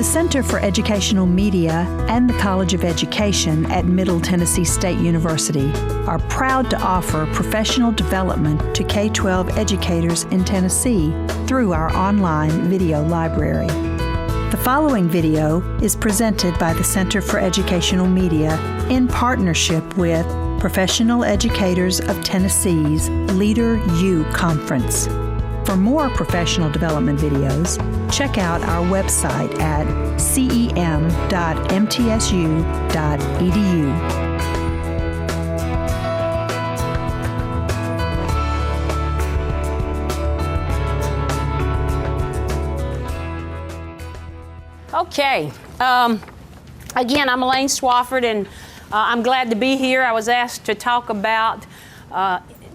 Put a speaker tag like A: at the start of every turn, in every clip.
A: The Center for Educational Media and the College of Education at Middle Tennessee State University are proud to offer professional development to K-12 educators in Tennessee through our online video library. The following video is presented by the Center for Educational Media in partnership with Professional Educators of Tennessee's Leader U Conference. For more professional development videos, check out our website at cem.mtsu.edu.
B: Okay. Again, I'm Elaine Swafford, and I'm glad to be here. I was asked to talk about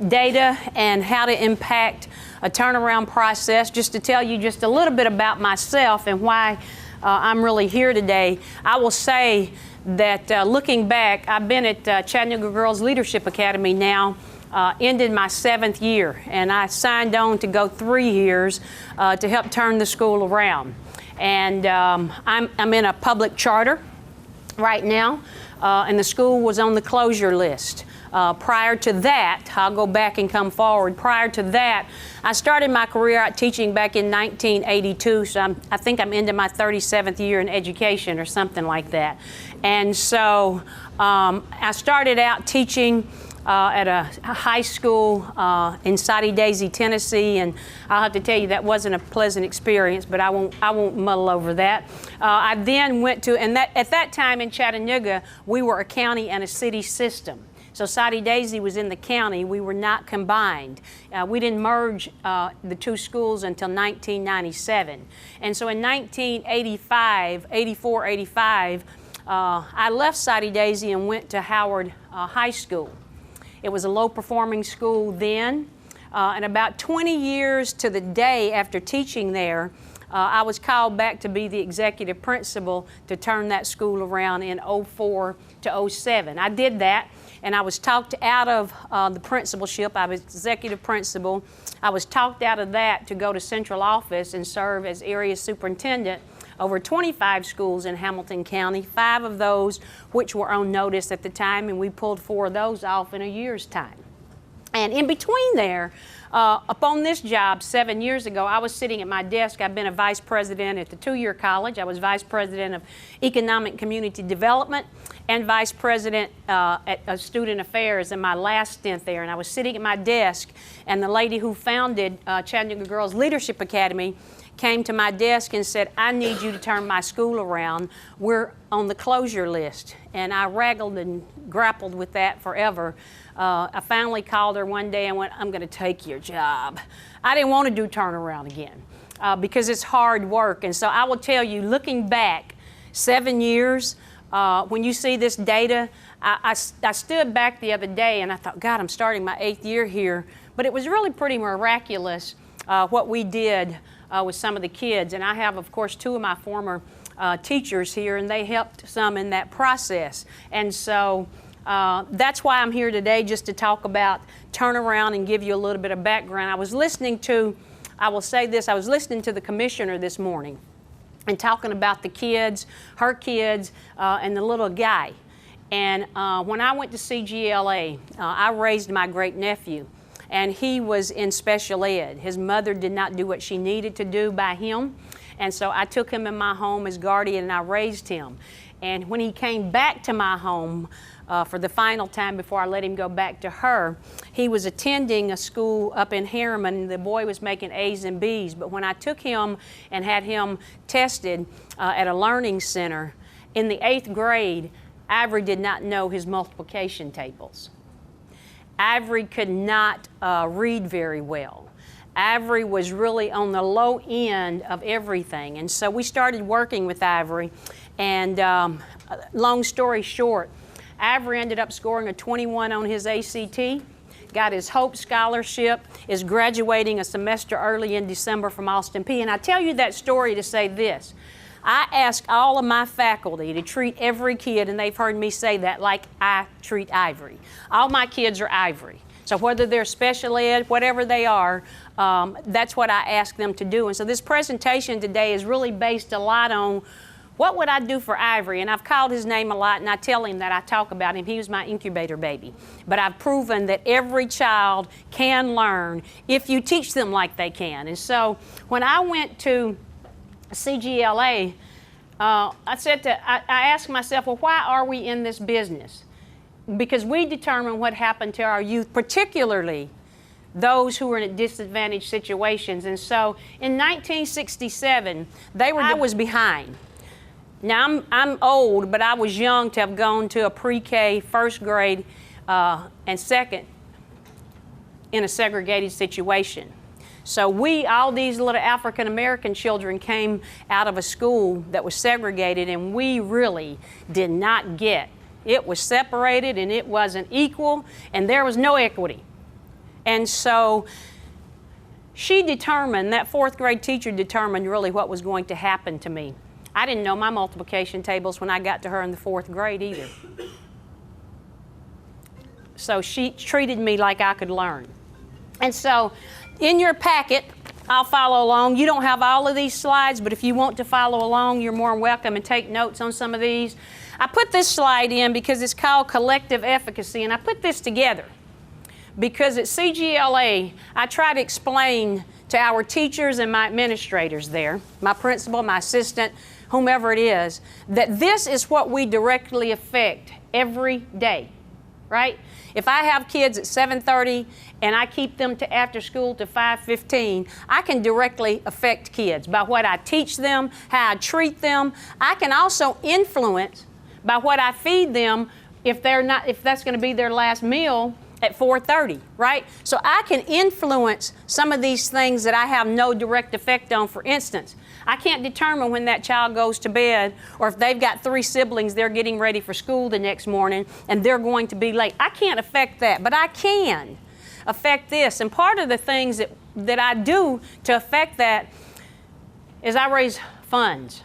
B: data and how to impact a turnaround process. Just to tell you just a little bit about myself and why I'm really here today, I will say that looking back, I've been at Chattanooga Girls Leadership Academy now, ended my 7th year, and I signed on to go 3 years to help turn the school around. And I'm in a public charter right now, and the school was on the closure list. Prior to that, I'll go back and come forward. Prior to that, I started my career out teaching back in 1982, so I think I'm into my 37th year in education or something like that. And so I started out teaching at a high school in Soddy Daisy, Tennessee, and I'll have to tell you that wasn't a pleasant experience, but I won't muddle over that. I then went to, and at that time in Chattanooga, we were a county and a city system. So Soddy Daisy was in the county. We were not combined. We didn't merge the two schools until 1997. And so in 1984, 85, I left Soddy Daisy and went to Howard High School. It was a low-performing school then, and about 20 years to the day after teaching there, I was called back to be the executive principal to turn that school around in 04 to 07. I did that, and I was talked out of the principalship. I was executive principal. I was talked out of that to go to central office and serve as area superintendent over 25 schools in Hamilton County, 5 of those which were on notice at the time, and we pulled 4 of those off in a year's time. And in between there, upon this job 7 years ago, I was sitting at my desk. I've been a vice president at the 2-year college. I was vice president of economic community development and vice president at student affairs in my last stint there. And I was sitting at my desk, and the lady who founded Chattanooga Girls Leadership Academy came to my desk and said, "I need you to turn my school around. We're on the closure list." And I wrangled and grappled with that forever. I finally called her one day and went, "I'm going to take your job." I didn't want to do turnaround again because it's hard work. And so I will tell you, looking back 7 years, when you see this data, I stood back the other day and I thought, God, I'm starting my 8th year here. But it was really pretty miraculous what we did with some of the kids. And I have, of course, 2 of my former teachers here, and they helped some in that process. And so that's why I'm here today, just to talk about turnaround and give you a little bit of background. I was listening to the commissioner this morning and talking about the kids, her kids, and the little guy. And when I went to CGLA, I raised my great-nephew, and he was in special ed. His mother did not do what she needed to do by him, and so I took him in my home as guardian, and I raised him. And when he came back to my home for the final time before I let him go back to her, he was attending a school up in Harriman, and the boy was making A's and B's. But when I took him and had him tested at a learning center, in the 8th grade, Ivory did not know his multiplication tables. Ivory could not read very well. Ivory was really on the low end of everything. And so we started working with Ivory. And long story short, Ivory ended up scoring a 21 on his ACT, got his Hope Scholarship, is graduating a semester early in December from Austin Peay. And I tell you that story to say this. I ask all of my faculty to treat every kid, and they've heard me say that, like I treat Ivory. All my kids are Ivory. So whether they're special ed, whatever they are, that's what I ask them to do. And so this presentation today is really based a lot on What would I do for Ivory? And I've called his name a lot, and I tell him that I talk about him. He was my incubator baby. But I've proven that every child can learn if you teach them like they can. And so when I went to CGLA, I asked myself, well, why are we in this business? Because we determine what happened to our youth, particularly those who were in disadvantaged situations. And so in 1967, I was behind. Now, I'm old, but I was young to have gone to a pre-K, first grade, and second in a segregated situation. So all these little African-American children came out of a school that was segregated, and we really did not get. It was separated, and it wasn't equal, and there was no equity. And so that fourth grade teacher determined really what was going to happen to me. I didn't know my multiplication tables when I got to her in the fourth grade either. So she treated me like I could learn. And so in your packet, I'll follow along. You don't have all of these slides, but if you want to follow along, you're more than welcome and take notes on some of these. I put this slide in because it's called Collective Efficacy, and I put this together because at CGLA, I try to explain to our teachers and my administrators there, my principal, my assistant, whomever it is, that this is what we directly affect every day, right? If I have kids at 7:30 and I keep them to after school to 5:15, I can directly affect kids by what I teach them, how I treat them. I can also influence by what I feed them if that's going to be their last meal at 4:30, right? So I can influence some of these things that I have no direct effect on. For instance, I can't determine when that child goes to bed, or if they've got 3 siblings, they're getting ready for school the next morning and they're going to be late. I can't affect that, but I can affect this. And part of the things that I do to affect that is I raise funds.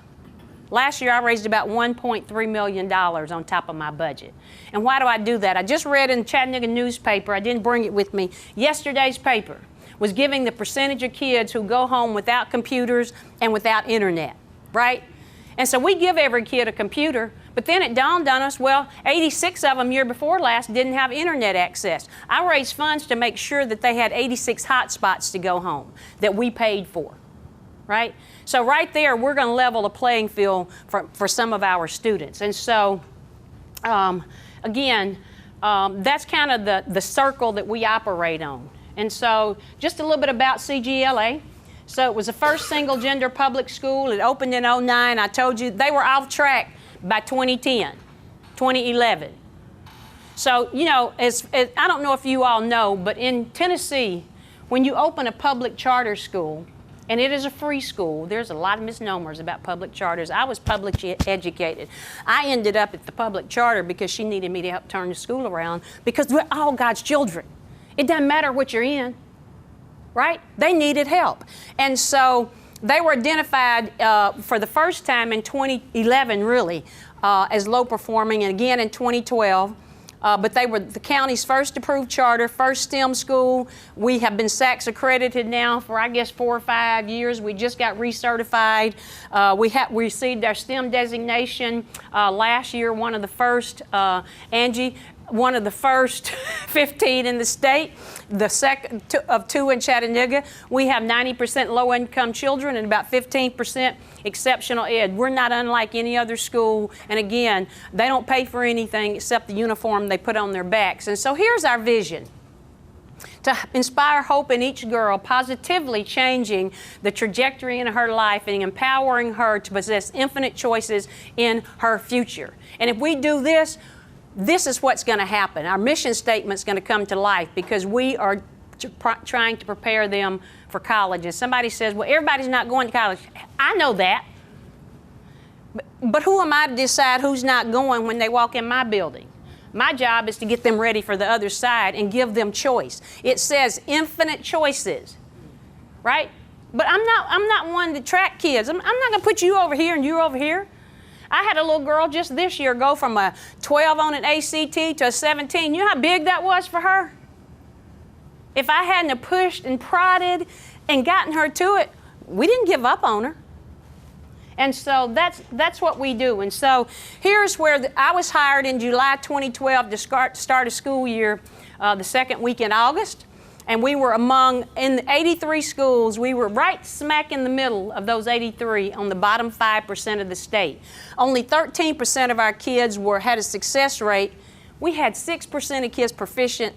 B: Last year, I raised about $1.3 million on top of my budget. And why do I do that? I just read in the Chattanooga newspaper, I didn't bring it with me, yesterday's paper was giving the percentage of kids who go home without computers and without internet, right? And so we give every kid a computer, but then it dawned on us, well, 86 of them year before last didn't have internet access. I raised funds to make sure that they had 86 hotspots to go home that we paid for. Right? So right there, we're going to level the playing field for some of our students. And so, again, that's kind of the circle that we operate on. And so just a little bit about CGLA. So it was the first single-gender public school. It opened in 2009. I told you they were off track by 2010, 2011. So, you know, I don't know if you all know, but in Tennessee, when you open a public charter school, and it is a free school. There's a lot of misnomers about public charters. I was publicly educated. I ended up at the public charter because she needed me to help turn the school around, because we're all God's children. It doesn't matter what you're in, right? They needed help. And so they were identified for the first time in 2011, really, as low performing, and again in 2012. But they were the county's first approved charter, first STEM school. We have been SACS accredited now for, I guess, 4 or 5 years. We just got recertified. We received our STEM designation last year, one of the first, Angie, one of the first 15 in the state, the second of 2 in Chattanooga. We have 90% low-income children and about 15% exceptional ed. We're not unlike any other school. And again, they don't pay for anything except the uniform they put on their backs. And so here's our vision: to inspire hope in each girl, positively changing the trajectory in her life and empowering her to possess infinite choices in her future. And if we do this, this is what's going to happen. Our mission statement's going to come to life because we are trying to prepare them for college. And somebody says, well, everybody's not going to college. I know that. But who am I to decide who's not going when they walk in my building? My job is to get them ready for the other side and give them choice. It says infinite choices, right? But I'm not one to track kids. I'm not going to put you over here and you over here. I had a little girl just this year go from a 12 on an ACT to a 17. You know how big that was for her? If I hadn't have pushed and prodded and gotten her to it, we didn't give up on her. And so that's what we do. And so here's where I was hired in July 2012 to start a school year the second week in August. And we were in the 83 schools, we were right smack in the middle of those 83 on the bottom 5% of the state. Only 13% of our kids had a success rate. We had 6% of kids proficient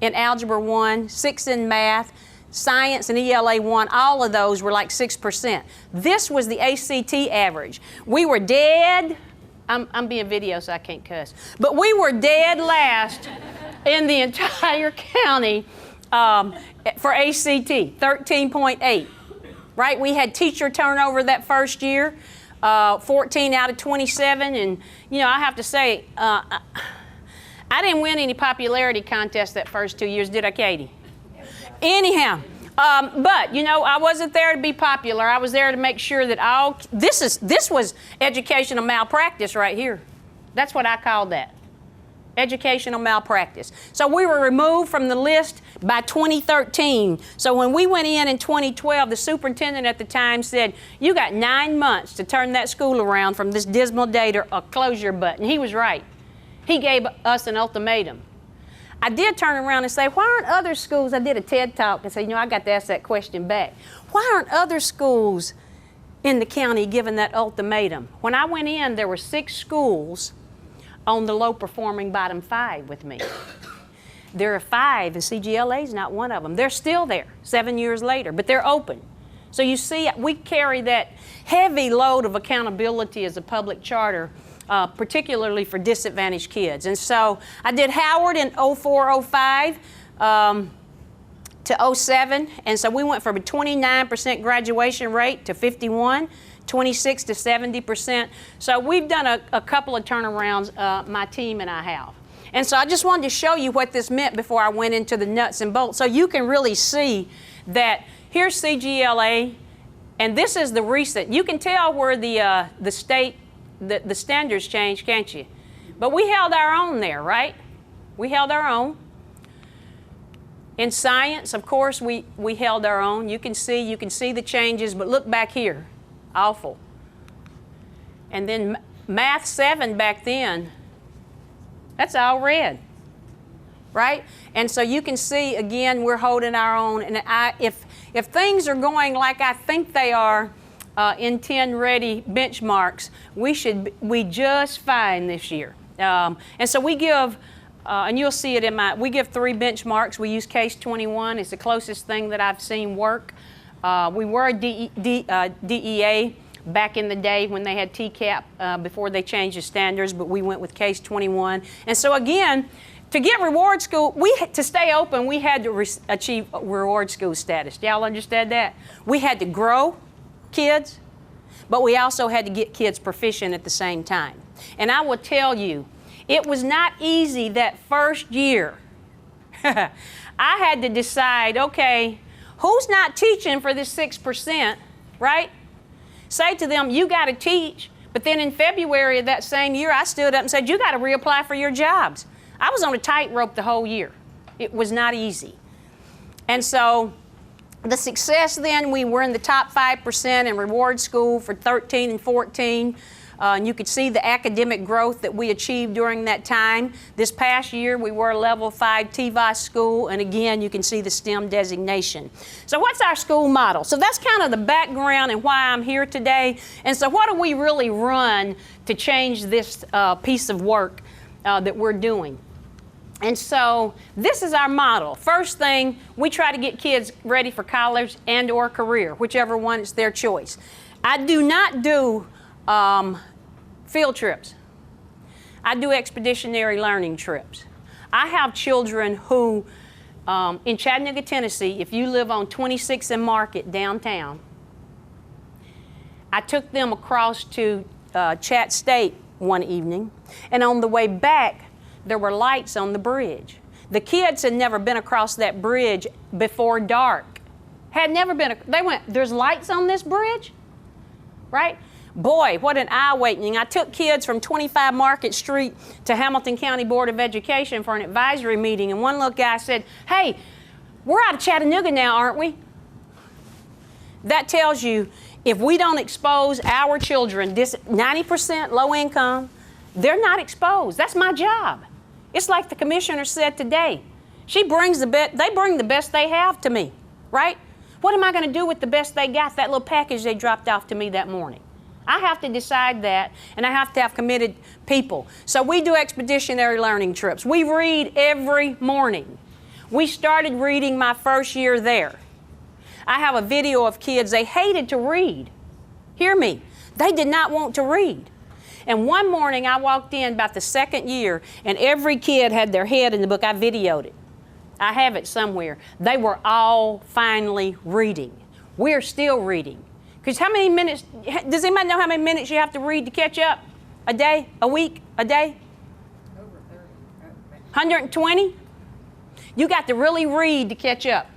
B: in Algebra 1, 6 in math, Science and ELA 1, all of those were like 6%. This was the ACT average. We were dead, I'm being video so I can't cuss, but we were dead last in the entire county for ACT, 13.8, right? We had teacher turnover that first year, 14 out of 27, and you know, I have to say, I didn't win any popularity contests that first 2 years, did I, Katie? Anyhow, but you know, I wasn't there to be popular. I was there to make sure that this was educational malpractice right here. That's what I called that. Educational malpractice. So we were removed from the list by 2013. So when we went in 2012, the superintendent at the time said, you got 9 months to turn that school around from this dismal date or close your butt. And he was right. He gave us an ultimatum. I did turn around and say, why aren't other schools, I did a TED Talk and said, you know, I got to ask that question back. Why aren't other schools in the county given that ultimatum? When I went in, there were 6 schools on the low-performing bottom 5 with me. There are 5, and CGLA is not one of them. They're still there 7 years later, but they're open. So you see, we carry that heavy load of accountability as a public charter, particularly for disadvantaged kids. And so I did Howard in 04, 05 to 07, and so we went from a 29% graduation rate to 51, 26 to 70%. So we've done a couple of turnarounds, my team and I have. And so I just wanted to show you what this meant before I went into the nuts and bolts, so you can really see that here's CGLA, and this is the recent. You can tell where the state, the standards changed, can't you? But we held our own there, right? We held our own. In science, of course, we held our own. You can see the changes, but look back here. Awful. And then math 7 back then, that's all red, right? And so you can see, again, we're holding our own. And if things are going like I think they are in 10 ready benchmarks, we just fine this year. And so we give, and you'll see it we give 3 benchmarks. We use Case 21. It's the closest thing that I've seen work. We were a DEA back in the day when they had TCAP before they changed the standards, but we went with Case 21. And so again, to get reward school, to stay open, we had to achieve reward school status. Y'all understand that? We had to grow kids, but we also had to get kids proficient at the same time. And I will tell you, it was not easy that first year. I had to decide, okay, who's not teaching for this 6%, right? Say to them, you got to teach. But then in February of that same year, I stood up and said, you got to reapply for your jobs. I was on a tightrope the whole year. It was not easy. And so the success then, we were in the top 5% in reward school for 13 and 14. And you could see the academic growth that we achieved during that time. This past year, we were a level 5 TVOS school, and again, you can see the STEM designation. So what's our school model? So that's kind of the background and why I'm here today. And so what do we really run to change this piece of work that we're doing? And so this is our model. First thing, we try to get kids ready for college and or career, whichever one is their choice. I do not do field trips. I do expeditionary learning trips. I have children who, in Chattanooga, Tennessee, if you live on 26th and Market downtown, I took them across to Chat State one evening, and on the way back, there were lights on the bridge. The kids had never been across that bridge before dark. Had never been, they went, there's lights on this bridge? Right? Boy, what an eye-awakening. I took kids from 25 Market Street to Hamilton County Board of Education for an advisory meeting, and one little guy said, hey, we're out of Chattanooga now, aren't we? That tells you, If we don't expose our children, 90% low income, they're not exposed. That's my job. It's like the commissioner said today. They bring the best they have to me, right? What am I going to do with the best they got, that little package they dropped off to me that morning? I have to decide that, and I have to have committed people. So we do expeditionary learning trips. We read every morning. We started reading my first year there. I have a video of kids, they hated to read. Hear me. They did not want to read. And one morning I walked in about the second year, and every kid had their head in the book. I videoed it. I have it somewhere. They were all finally reading. We're still reading. Because how many minutes, does anybody know how many minutes you have to read to catch up? A day? A week? A day?
C: Over 30.
B: 120? You got to really read to catch up.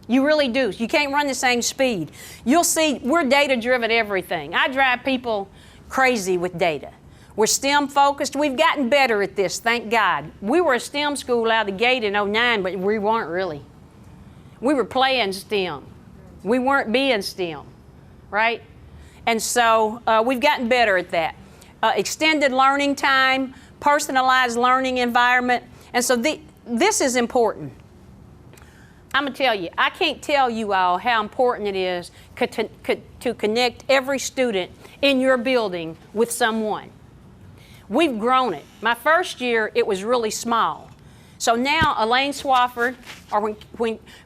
B: You really do. You can't run the same speed. You'll see, we're data-driven everything. I drive people crazy with data. We're STEM focused. We've gotten better at this, thank God. We were a STEM school out of the gate in '09, but we weren't really. We were playing STEM. We weren't being STEM, right? And so we've gotten better at that. Extended learning time, personalized learning environment. And so this is important. I'm going to tell you, I can't tell you all how important it is to connect every student in your building with someone. We've grown it. My first year, it was really small. So now Elaine Swafford, or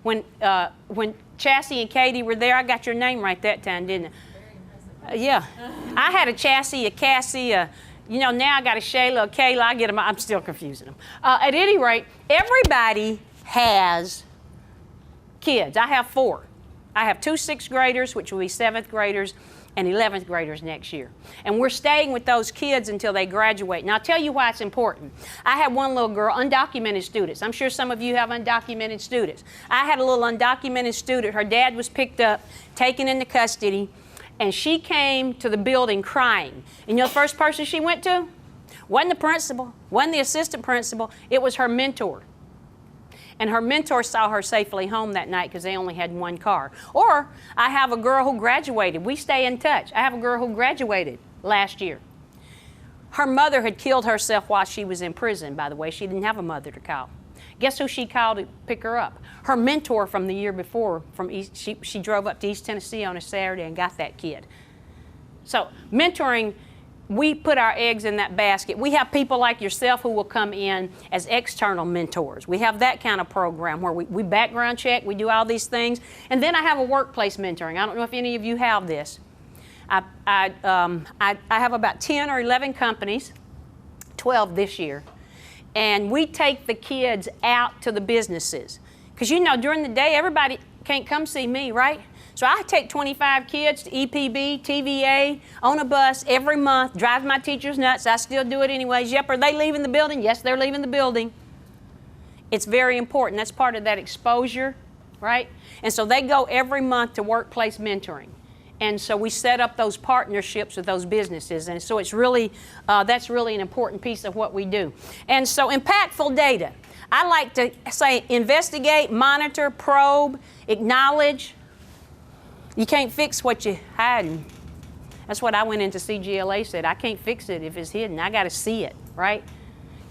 B: when Chassie and Katie were there, I got your name right that time, didn't I? Yeah. I had a Chassie, a Cassie, now I got a Shayla, a Kayla. I get them. I'm still confusing them. At any rate, everybody has kids. I have 4. I have 2 6th graders, which will be 7th graders, and 11th graders next year. And we're staying with those kids until they graduate. And I'll tell you why it's important. I had one little girl, undocumented students. I'm sure some of you have undocumented students. I had a little undocumented student. Her dad was picked up, taken into custody, and she came to the building crying. And you know the first person she went to? Wasn't the principal, wasn't the assistant principal, it was her mentor. And her mentor saw her safely home that night because they only had one car. Or I have a girl who graduated. We stay in touch. I have a girl who graduated last year. Her mother had killed herself while she was in prison, by the way. She didn't have a mother to call. Guess who she called to pick her up? Her mentor from the year before. She drove up to East Tennessee on a Saturday and got that kid. So mentoring, we put our eggs in that basket. We have people like yourself who will come in as external mentors. We have that kind of program where we background check, we do all these things. And then I have a workplace mentoring. I don't know if any of you have this. I have about 10 or 11 companies, 12 this year. And we take the kids out to the businesses. Because during the day, everybody can't come see me, right? So I take 25 kids to EPB, TVA, on a bus every month, drive my teachers nuts. I still do it anyways. Yep, are they leaving the building? Yes, they're leaving the building. It's very important. That's part of that exposure, right? And so they go every month to workplace mentoring. And so we set up those partnerships with those businesses. And so it's really, that's really an important piece of what we do. And so impactful data. I like to say investigate, monitor, probe, acknowledge. You can't fix what you're hiding. That's what I went into CGLA said. I can't fix it if it's hidden. I got to see it, right?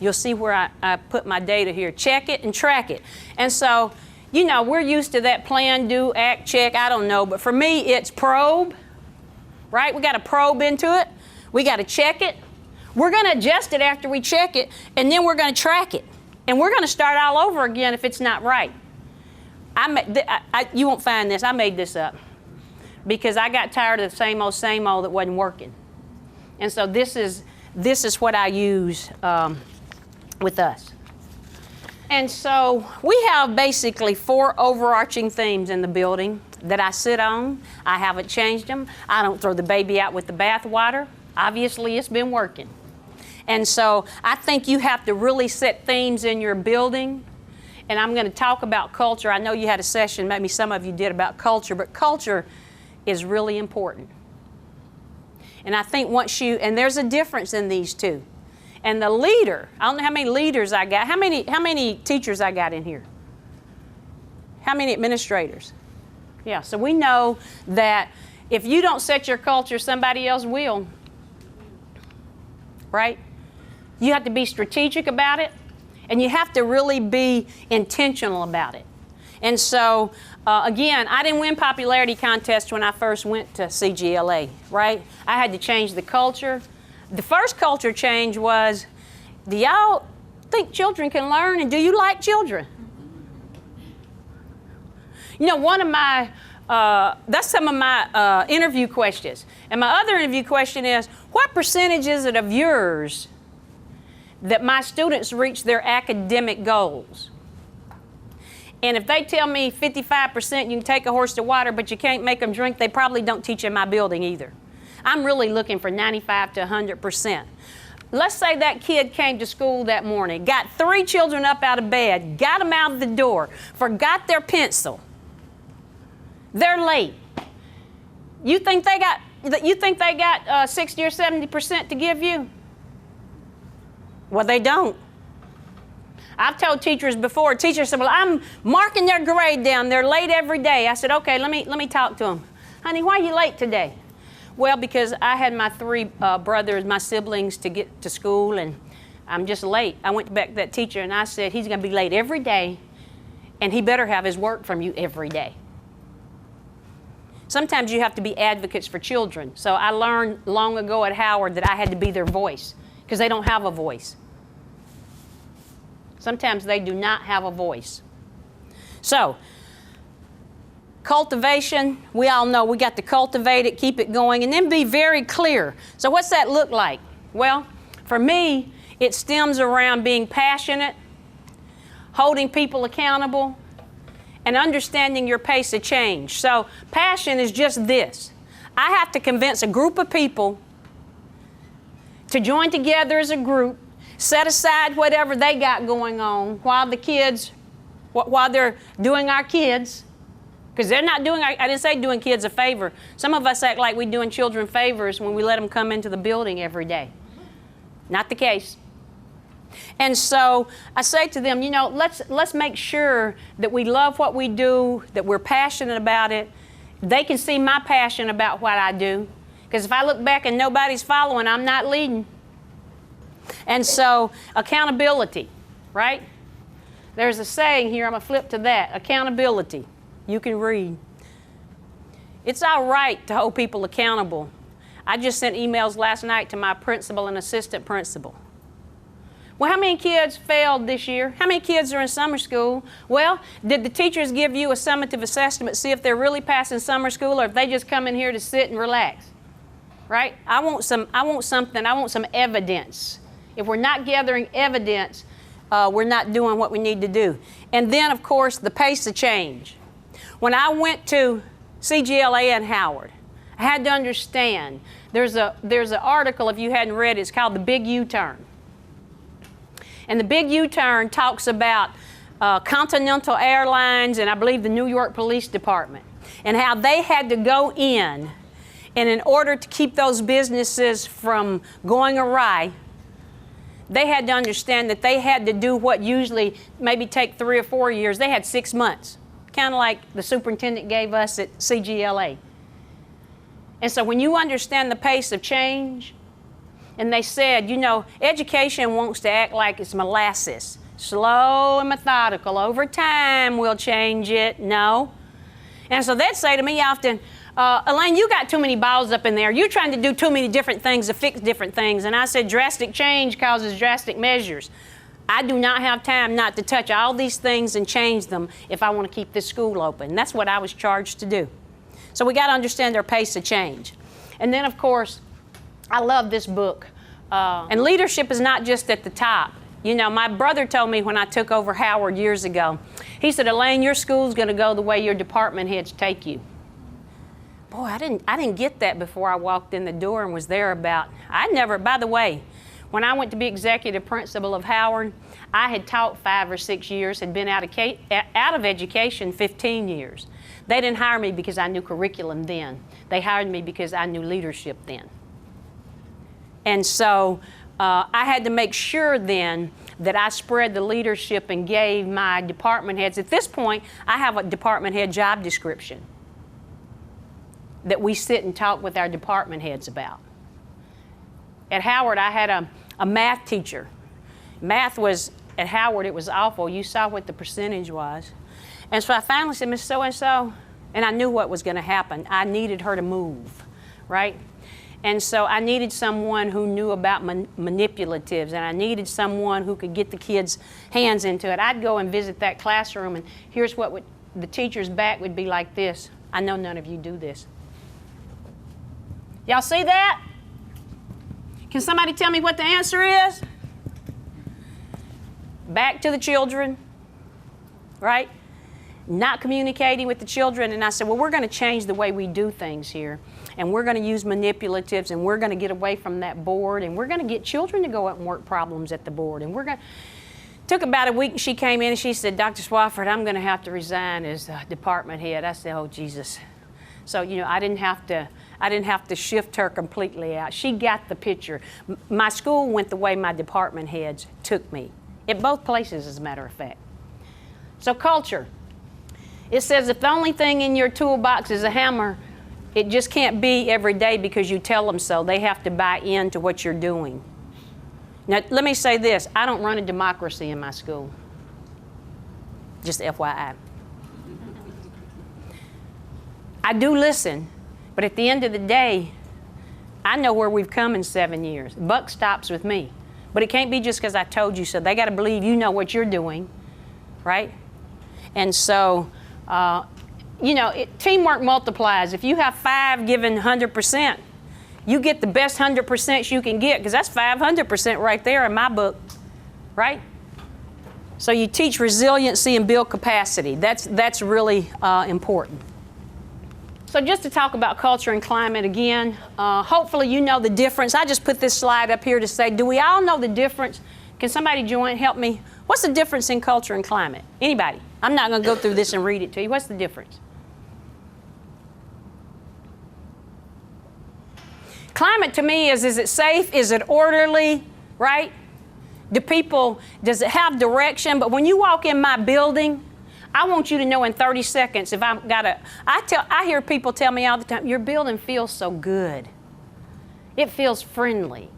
B: You'll see where I put my data here. Check it and track it. And so, we're used to that plan, do, act, check, I don't know. But for me, it's probe, right? We got to probe into it. We got to check it. We're going to adjust it after we check it, and then we're going to track it. And we're going to start all over again if it's not right. You won't find this. I made this up because I got tired of the same old that wasn't working. And so this is what I use with us. And so we have basically 4 overarching themes in the building that I sit on. I haven't changed them. I don't throw the baby out with the bathwater. Obviously, it's been working. And so I think you have to really set themes in your building. And I'm going to talk about culture. I know you had a session, maybe some of you did, about culture, but culture is really important. And I think and there's a difference in these two. And the leader, I don't know how many leaders I got. How many teachers I got in here? How many administrators? Yeah, so we know that If you don't set your culture, somebody else will. Right? You have to be strategic about it, and you have to really be intentional about it. And so, again, I didn't win popularity contests when I first went to CGLA, right? I had to change the culture. The first culture change was, do y'all think children can learn, and do you like children? You know, one of my, that's some of my interview questions. And my other interview question is, what percentage is it of yours that my students reach their academic goals? And if they tell me 55% you can take a horse to water, but you can't make them drink, they probably don't teach in my building either. I'm really looking for 95 to 100%. Let's say that kid came to school that morning, got 3 children up out of bed, got them out of the door, forgot their pencil. They're late. You think they got 60 or 70% to give you? Well, they don't. I've told teachers before, teachers said, well, I'm marking their grade down. They're late every day. I said, okay, let me talk to them. Honey, why are you late today? Well, because I had my 3 brothers, my siblings, to get to school, and I'm just late. I went back to that teacher, and I said, he's going to be late every day, and he better have his work from you every day. Sometimes you have to be advocates for children. So I learned long ago at Howard that I had to be their voice, because they don't have a voice. Sometimes they do not have a voice. So, cultivation, we all know we got to cultivate it, keep it going, and then be very clear. So what's that look like? Well, for me, it stems around being passionate, holding people accountable, and understanding your pace of change. So passion is just this. I have to convince a group of people to join together as a group, set aside whatever they got going on while they're doing our kids, because they're not doing, I didn't say doing kids a favor. Some of us act like we're doing children favors when we let them come into the building every day. Not the case. And so I say to them, you know, let's make sure that we love what we do, that we're passionate about it. They can see my passion about what I do, because if I look back and nobody's following, I'm not leading. And so, accountability, right? There's a saying here, I'm going to flip to that. Accountability. You can read. It's all right to hold people accountable. I just sent emails last night to my principal and assistant principal. Well, how many kids failed this year? How many kids are in summer school? Well, did the teachers give you a summative assessment, see if they're really passing summer school, or if they just come in here to sit and relax? Right? I want some evidence. If we're not gathering evidence, we're not doing what we need to do. And then, of course, the pace of change. When I went to CGLA and Howard, I had to understand, there's an article, if you hadn't read it, it's called The Big U-Turn. And the Big U-Turn talks about Continental Airlines and I believe the New York Police Department, and how they had to go in, and in order to keep those businesses from going awry, they had to understand that they had to do what usually maybe take 3 or 4 years. They had 6 months, kind of like the superintendent gave us at CGLA. And so when you understand the pace of change, and they said, you know, education wants to act like it's molasses. Slow and methodical. Over time, we'll change it. No. And so they'd say to me often, Elaine, you got too many balls up in there. You're trying to do too many different things to fix different things. And I said, drastic change causes drastic measures. I do not have time not to touch all these things and change them if I want to keep this school open. And that's what I was charged to do. So we got to understand their pace of change. And then, of course, I love this book. And leadership is not just at the top. You know, my brother told me when I took over Howard years ago, he said, Elaine, your school's going to go the way your department heads take you. Boy, I didn't get that before I walked in the door and was there about, by the way, when I went to be executive principal of Howard, I had taught 5 or 6 years, had been out of education 15 years. They didn't hire me because I knew curriculum then. They hired me because I knew leadership then. And so I had to make sure then that I spread the leadership and gave my department heads. At this point, I have a department head job description. that we sit and talk with our department heads about. At Howard, I had a math teacher. Math was, at Howard, it was awful. You saw what the percentage was. And so I finally said, Miss So-and-so, and I knew what was going to happen. I needed her to move, right? And so I needed someone who knew about manipulatives, and I needed someone who could get the kids' hands into it. I'd go and visit that classroom, and here's what the teacher's back would be like this. I know none of you do this. Y'all see that? Can somebody tell me what the answer is? Back to the children, right? Not communicating with the children. And I said, well, we're going to change the way we do things here. And we're going to use manipulatives, and we're going to get away from that board, and we're going to get children to go out and work problems at the board. And we're going to... Took about a week, and she came in and she said, Dr. Swafford, I'm going to have to resign as department head. I said, oh, Jesus. So, you know, I didn't have to shift her completely out. She got the picture. My school went the way my department heads took me. At both places, as a matter of fact. So culture. It says if the only thing in your toolbox is a hammer, it just can't be every day because you tell them so. They have to buy into what you're doing. Now, let me say this. I don't run a democracy in my school. Just FYI. I do listen, but at the end of the day, I know where we've come in 7 years. The buck stops with me. But it can't be just because I told you so. They got to believe you know what you're doing, right? And so, you know, teamwork multiplies. If you have 5 giving 100%, you get the best 100% you can get, because that's 500% right there in my book, right? So you teach resiliency and build capacity. That's really important. So just to talk about culture and climate again, hopefully you know the difference. I just put this slide up here to say, do we all know the difference? Can somebody join, help me? What's the difference in culture and climate? Anybody? I'm not going to go through this and read it to you. What's the difference? Climate to me is it safe? Is it orderly? Right? Does it have direction? But when you walk in my building, I want you to know in 30 seconds if I've got I hear people tell me all the time, your building feels so good. It feels friendly.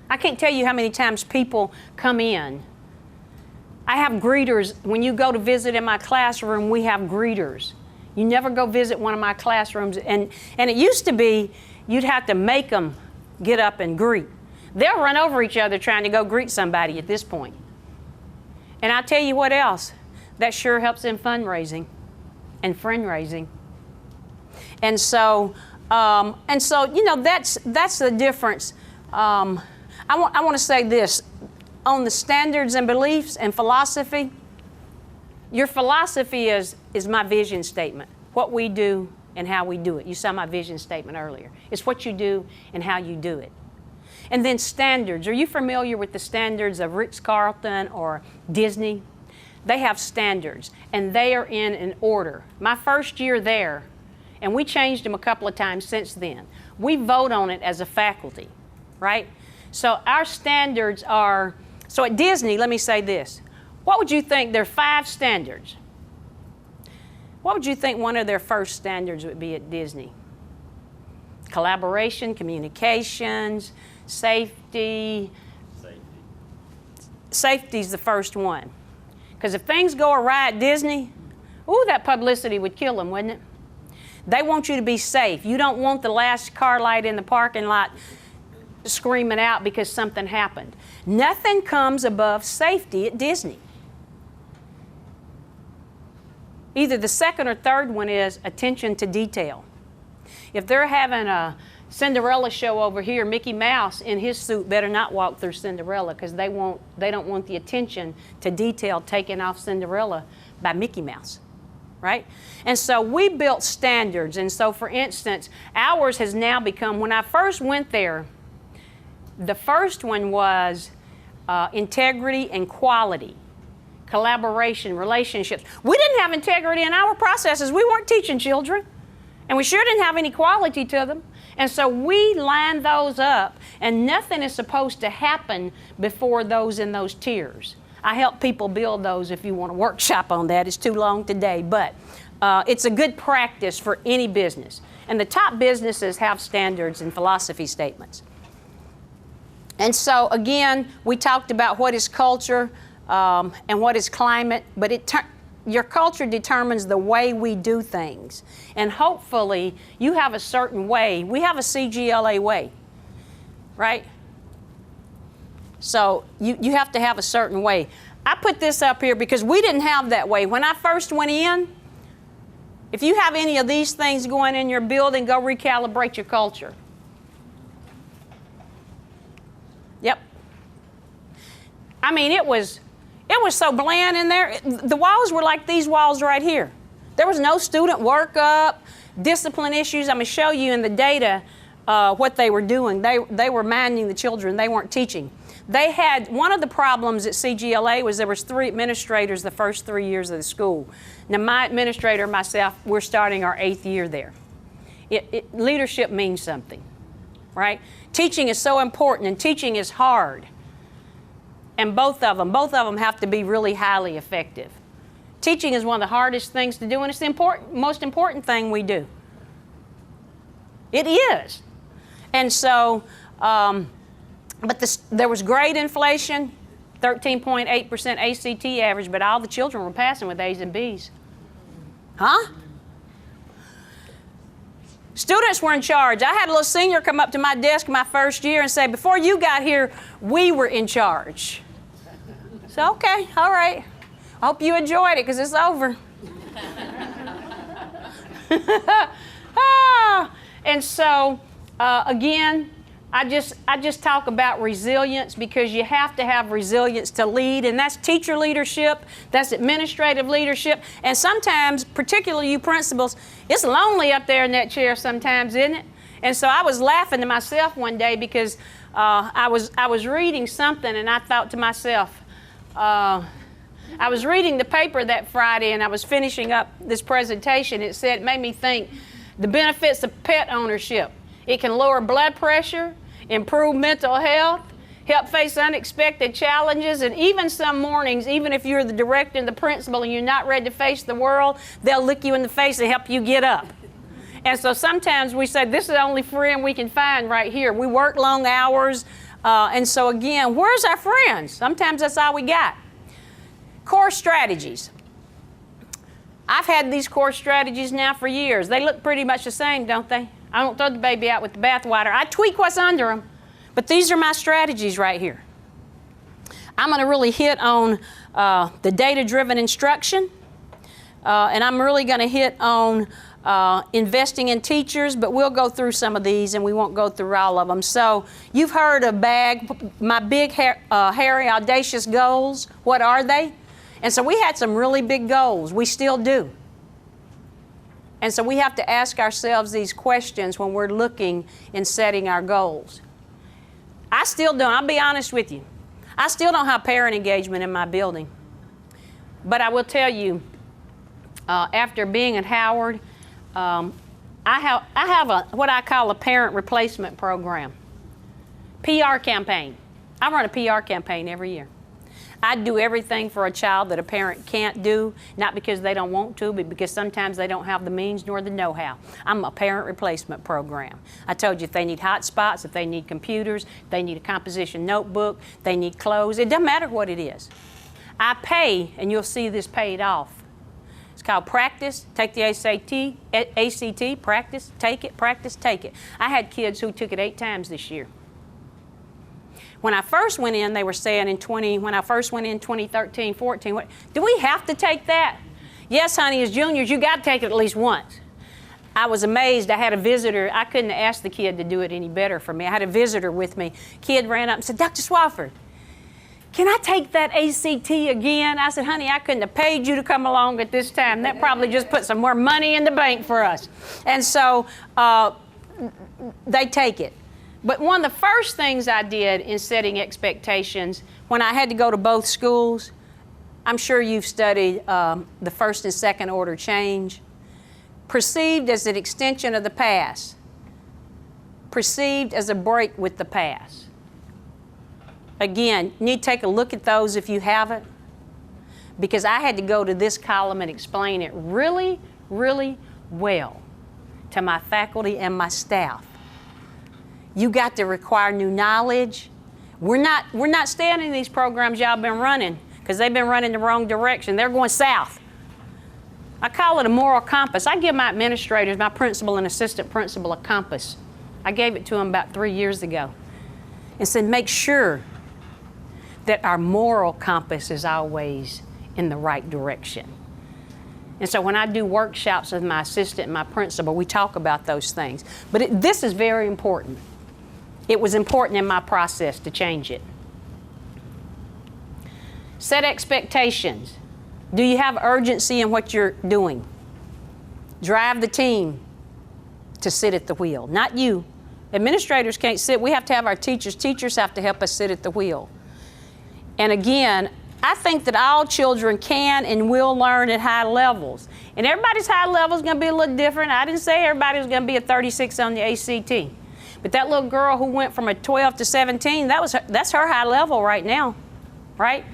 B: I can't tell you how many times people come in. I have greeters. When you go to visit in my classroom, we have greeters. You never go visit one of my classrooms. And it used to be you'd have to make them get up and greet. They'll run over each other trying to go greet somebody at this point. And I'll tell you what else. That sure helps in fundraising and friend raising. And so you know, that's the difference. I want to say this. On the standards and beliefs and philosophy, your philosophy is my vision statement. What we do and how we do it. You saw my vision statement earlier. It's what you do and how you do it. And then standards. Are you familiar with the standards of Ritz-Carlton or Disney? They have standards, and they are in an order. My first year there, and we changed them a couple of times since then, we vote on it as a faculty, right? So our standards are, so at Disney, let me say this. What would you think, there are 5 standards. What would you think one of their first standards would be at Disney? Collaboration, communications, safety. Safety's the first one. Because if things go awry at Disney, ooh, that publicity would kill them, wouldn't it? They want you to be safe. You don't want the last car light in the parking lot screaming out because something happened. Nothing comes above safety at Disney. Either the second or third one is attention to detail. If they're having a Cinderella show over here, Mickey Mouse in his suit better not walk through Cinderella, because they don't want the attention to detail taken off Cinderella by Mickey Mouse, right? And so we built standards. And so, for instance, ours has now become, when I first went there, the first one was integrity and quality, collaboration, relationships. We didn't have integrity in our processes. We weren't teaching children. And we sure didn't have any quality to them. And so we line those up, and nothing is supposed to happen before those in those tiers. I help people build those if you want to workshop on that. It's too long today, but it's a good practice for any business. And the top businesses have standards and philosophy statements. And so, again, we talked about what is culture and what is climate, but your culture determines the way we do things. And hopefully, you have a certain way. We have a CGLA way, right? So you have to have a certain way. I put this up here because we didn't have that way. When I first went in, if you have any of these things going in your building, go recalibrate your culture. Yep. I mean, it was so bland in there. The walls were like these walls right here. There was no student workup, discipline issues. I'm going to show you in the data what they were doing. They were minding the children. They weren't teaching. They had, one of the problems at CGLA was there was 3 administrators the first 3 years of the school. Now my administrator and myself, we're starting our 8th year there. Leadership means something, right? Teaching is so important and teaching is hard. And both of them have to be really highly effective. Teaching is one of the hardest things to do, and it's the most important thing we do. It is. And so, there was grade inflation, 13.8% ACT average, but all the children were passing with A's and B's. Huh? Students were in charge. I had a little senior come up to my desk my first year and say, before you got here, we were in charge. So, okay, all right. I hope you enjoyed it because it's over. And so, again, I just talk about resilience because you have to have resilience to lead, and that's teacher leadership, that's administrative leadership, and sometimes, particularly you principals, it's lonely up there in that chair sometimes, isn't it? And so I was laughing to myself one day because I was reading something, and I thought to myself, I was reading the paper that Friday, and I was finishing up this presentation. It made me think the benefits of pet ownership. It can lower blood pressure, improve mental health, help face unexpected challenges, and even some mornings, even if you're the director and the principal and you're not ready to face the world, they'll look you in the face and help you get up. And so sometimes we say, this is the only friend we can find right here. We work long hours, and so again, where's our friends? Sometimes that's all we got. Core strategies. I've had these core strategies now for years. They look pretty much the same, don't they? I don't throw the baby out with the bathwater. I tweak what's under them. But these are my strategies right here. I'm going to really hit on the data-driven instruction. And I'm really going to hit on investing in teachers, but we'll go through some of these and we won't go through all of them. So you've heard of my big, hairy, audacious goals. What are they? And so we had some really big goals. We still do. And so we have to ask ourselves these questions when we're looking and setting our goals. I still don't, I'll be honest with you, I still don't have parent engagement in my building. But I will tell you, after being at Howard, I have what I call a parent replacement program. PR campaign. I run a PR campaign every year. I do everything for a child that a parent can't do, not because they don't want to, but because sometimes they don't have the means nor the know-how. I'm a parent replacement program. I told you if they need hotspots, if they need computers, if they need a composition notebook, they need clothes, it doesn't matter what it is. I pay, and you'll see this paid off. It's called practice, take the ACT, practice, take it. I had kids who took it 8 times this year. When I first went in, they were saying when I first went in 2013, 14, do we have to take that? Yes, honey, as juniors, you got to take it at least once. I was amazed. I had a visitor. I couldn't ask the kid to do it any better for me. I had a visitor with me. Kid ran up and said, Dr. Swafford, can I take that ACT again? I said, honey, I couldn't have paid you to come along at this time. That probably just put some more money in the bank for us. And so they take it. But one of the first things I did in setting expectations, when I had to go to both schools, I'm sure you've studied the first and second order change, perceived as an extension of the past, perceived as a break with the past. Again, you need to take a look at those if you haven't, because I had to go to this column and explain it really, really well. to my faculty and my staff. You got to require new knowledge. We're not staying in these programs y'all been running because they've been running the wrong direction. They're going south. I call it a moral compass. I give my administrators, my principal and assistant principal, a compass. I gave it to them about 3 years ago and said, make sure that our moral compass is always in the right direction. And so when I do workshops with my assistant and my principal, we talk about those things. But this is very important. It was important in my process to change it. Set expectations. Do you have urgency in what you're doing? Drive the team to sit at the wheel, not you. Administrators can't sit. We have to have our teachers. Teachers have to help us sit at the wheel. And again, I think that all children can and will learn at high levels. And everybody's high level is going to be a little different. I didn't say everybody was going to be a 36 on the ACT. But that little girl who went from a 12 to 17, that's her high level right now, right?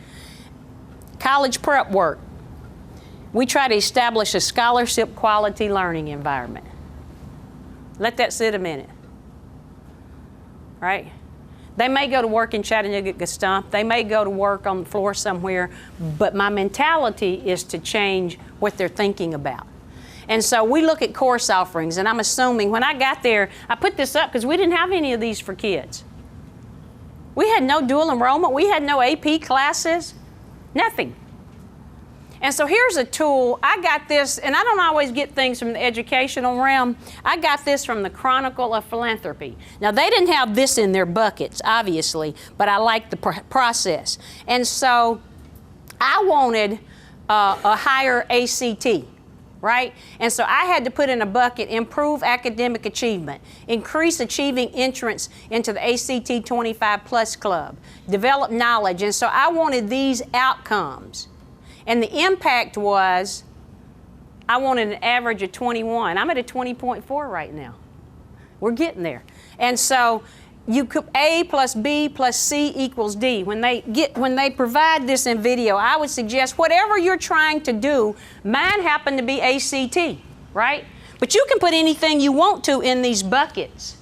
B: College prep work. We try to establish a scholarship quality learning environment. Let that sit a minute, right? They may go to work in Chattanooga Stump. They may go to work on the floor somewhere, but my mentality is to change what they're thinking about. And so we look at course offerings, and I'm assuming when I got there, I put this up because we didn't have any of these for kids. We had no dual enrollment. We had no AP classes, nothing. And so here's a tool. I got this, and I don't always get things from the educational realm. I got this from the Chronicle of Philanthropy. Now, they didn't have this in their buckets, obviously, but I liked the process. And so I wanted a higher ACT, right? And so I had to put in a bucket, improve academic achievement, increase achieving entrance into the ACT 25 Plus Club, develop knowledge. And so I wanted these outcomes. And the impact was, I wanted an average of 21. I'm at a 20.4 right now. We're getting there. And so you could A plus B plus C equals D. When they provide this in video, I would suggest whatever you're trying to do, mine happened to be ACT, right? But you can put anything you want to in these buckets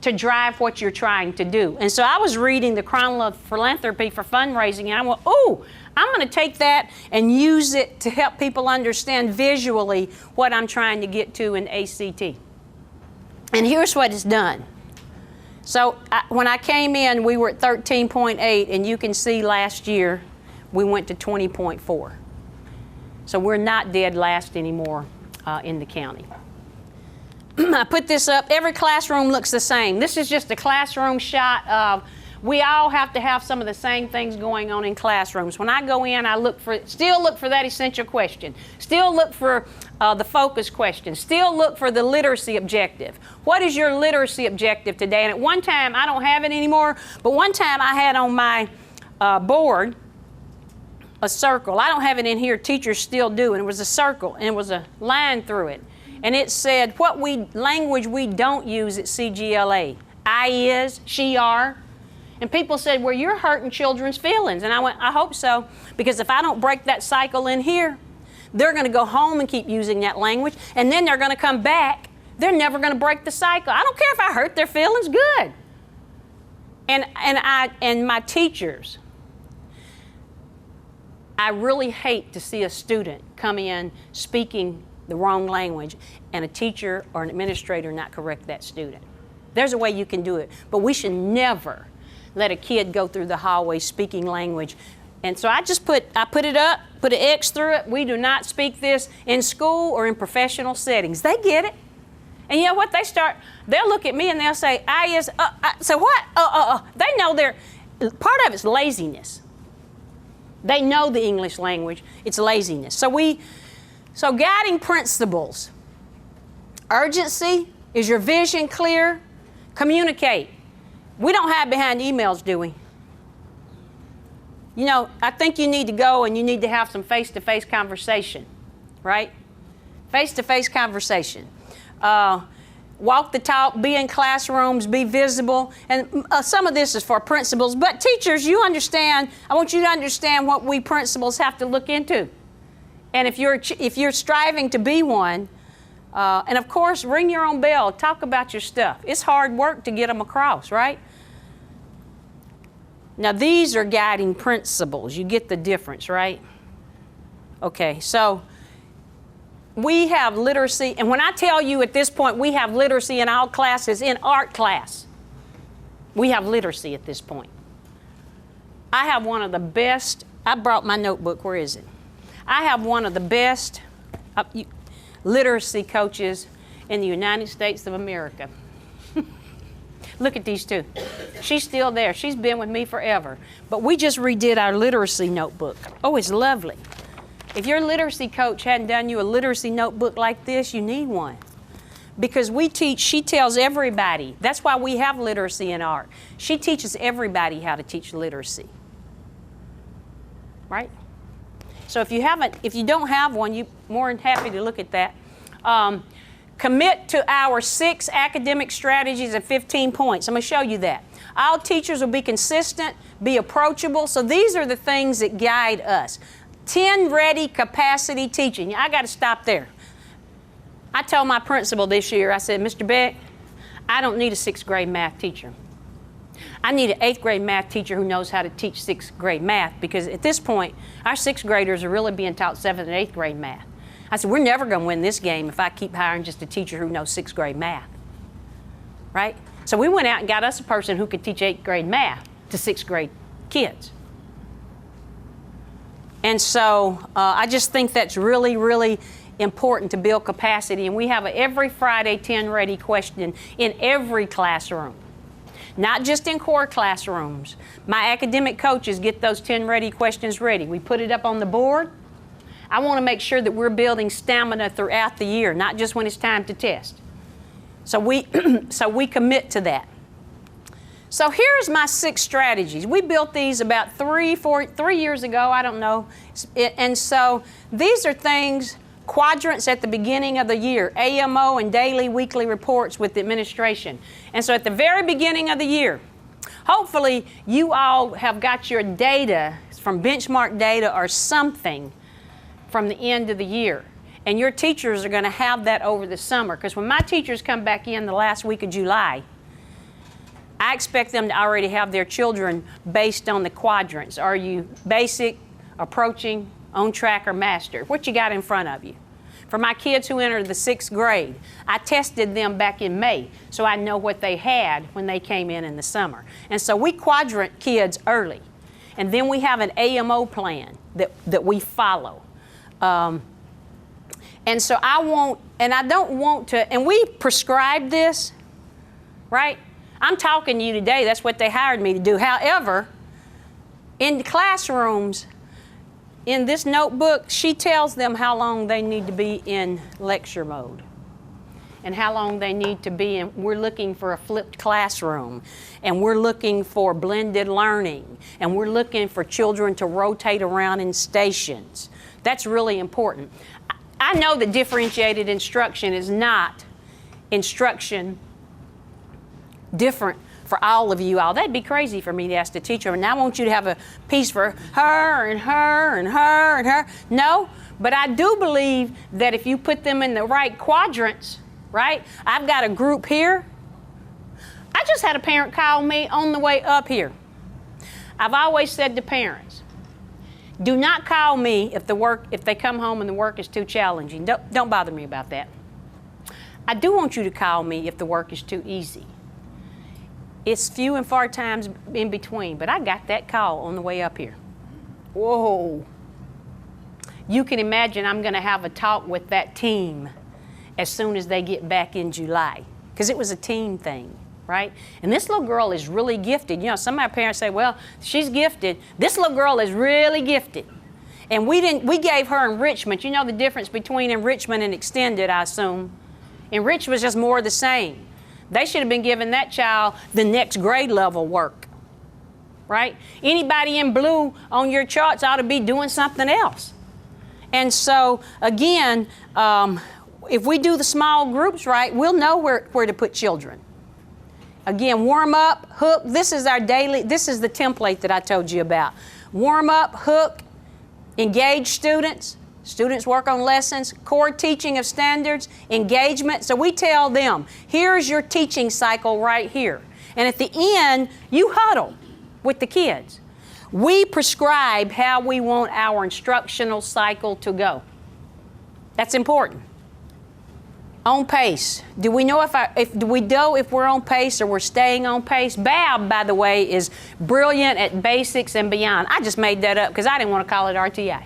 B: to drive what you're trying to do. And so I was reading the Chronicle of Philanthropy for fundraising, and I went, oh, I'm going to take that and use it to help people understand visually what I'm trying to get to in ACT. And here's what it's done. So when I came in, we were at 13.8, and you can see last year we went to 20.4. So we're not dead last anymore in the county. I put this up. Every classroom looks the same. This is just a classroom shot of, we all have to have some of the same things going on in classrooms. When I go in, I still look for that essential question. Still look for the focus question. Still look for the literacy objective. What is your literacy objective today? And at one time, I don't have it anymore, but one time I had on my board a circle. I don't have it in here. Teachers still do. And it was a circle, and it was a line through it. And it said what language we don't use at CGLA. I is, she are. And people said, well, you're hurting children's feelings. And I went, I hope so. Because if I don't break that cycle in here, they're going to go home and keep using that language. And then they're going to come back. They're never going to break the cycle. I don't care if I hurt their feelings, good. And my teachers, I really hate to see a student come in speaking the wrong language and a teacher or an administrator not correct that student. There's a way you can do it, but we should never let a kid go through the hallway speaking language. And so I put it up, put an X through it. We do not speak this in school or in professional settings. They get it. And you know what? They'll look at me and they'll say, so what? They know part of it's laziness. They know the English language. It's laziness. So guiding principles. Urgency. Is your vision clear? Communicate. We don't hide behind emails, do we? You know, I think you need to go and you need to have some face-to-face conversation, right? Face-to-face conversation. Walk the talk, be in classrooms, be visible. And some of this is for principals, but teachers, you understand, I want you to understand what we principals have to look into. And if you're striving to be one, And of course, ring your own bell. Talk about your stuff. It's hard work to get them across, right? Now, these are guiding principles. You get the difference, right? Okay, so we have literacy. And when I tell you at this point we have literacy in all classes, in art class, we have literacy at this point. I have one of the best, I brought my notebook, where is it? I have one of the best literacy coaches in the United States of America. Look at these two. She's still there. She's been with me forever. But we just redid our literacy notebook. Oh, it's lovely. If your literacy coach hadn't done you a literacy notebook like this, you need one. Because we teach, she tells everybody. That's why we have literacy in art. She teaches everybody how to teach literacy. Right? So if you don't have one, you're more than happy to look at that. Commit to our 6 academic strategies of 15 points. I'm going to show you that. All teachers will be consistent, be approachable. So these are the things that guide us. 10 ready capacity teaching. I got to stop there. I told my principal this year, I said, Mr. Beck, I don't need a 6th grade math teacher. I need an 8th grade math teacher who knows how to teach 6th grade math, because at this point, our 6th graders are really being taught 7th and 8th grade math. I said, we're never going to win this game if I keep hiring just a teacher who knows 6th grade math, right? So we went out and got us a person who could teach 8th grade math to 6th grade kids. And so I just think that's really, really important to build capacity. And we have every Friday 10 ready question in every classroom, not just in core classrooms. My academic coaches get those 10 ready questions ready. We put it up on the board. I want to make sure that we're building stamina throughout the year, not just when it's time to test. So we commit to that. So here's my 6 strategies. We built these about 3 years ago, I don't know. And so these are things, quadrants at the beginning of the year, AMO and daily, weekly reports with the administration. And so at the very beginning of the year, hopefully you all have got your data from benchmark data or something from the end of the year. And your teachers are going to have that over the summer, because when my teachers come back in the last week of July, I expect them to already have their children based on the quadrants. Are you basic, approaching, on track, or master? What you got in front of you? For my kids who entered the 6th grade, I tested them back in May, so I know what they had when they came in the summer. And so we quadrant kids early. And then we have an AMO plan that we follow. And so I don't want to, and we prescribe this, right? I'm talking to you today, that's what they hired me to do. However, in the classrooms, in this notebook, she tells them how long they need to be in lecture mode and how long they need to be in. We're looking for a flipped classroom, and we're looking for blended learning, and we're looking for children to rotate around in stations. That's really important. I know that differentiated instruction is not instruction different for all of you all. That'd be crazy for me to ask the teacher, and I want you to have a piece for her and her and her and her. No, but I do believe that if you put them in the right quadrants, right? I've got a group here. I just had a parent call me on the way up here. I've always said to parents, do not call me if they come home and the work is too challenging. Don't bother me about that. I do want you to call me if the work is too easy. It's few and far times in between, but I got that call on the way up here. Whoa. You can imagine I'm going to have a talk with that team as soon as they get back in July, because it was a team thing, right? And this little girl is really gifted. You know, some of my parents say, well, she's gifted. This little girl is really gifted. And we gave her enrichment. You know the difference between enrichment and extended, I assume. Enrichment was just more of the same. They should have been giving that child the next grade level work, right? Anybody in blue on your charts ought to be doing something else. And so, again, if we do the small groups right, we'll know where to put children. Again, warm up, hook. This is the template that I told you about. Warm up, hook, engage students, Students work on lessons, core teaching of standards, engagement. So we tell them, here's your teaching cycle right here. And at the end, you huddle with the kids. We prescribe how we want our instructional cycle to go. That's important. On pace. Do we know if we're on pace or we're staying on pace? BAB, by the way, is brilliant at basics and beyond. I just made that up because I didn't want to call it RTA.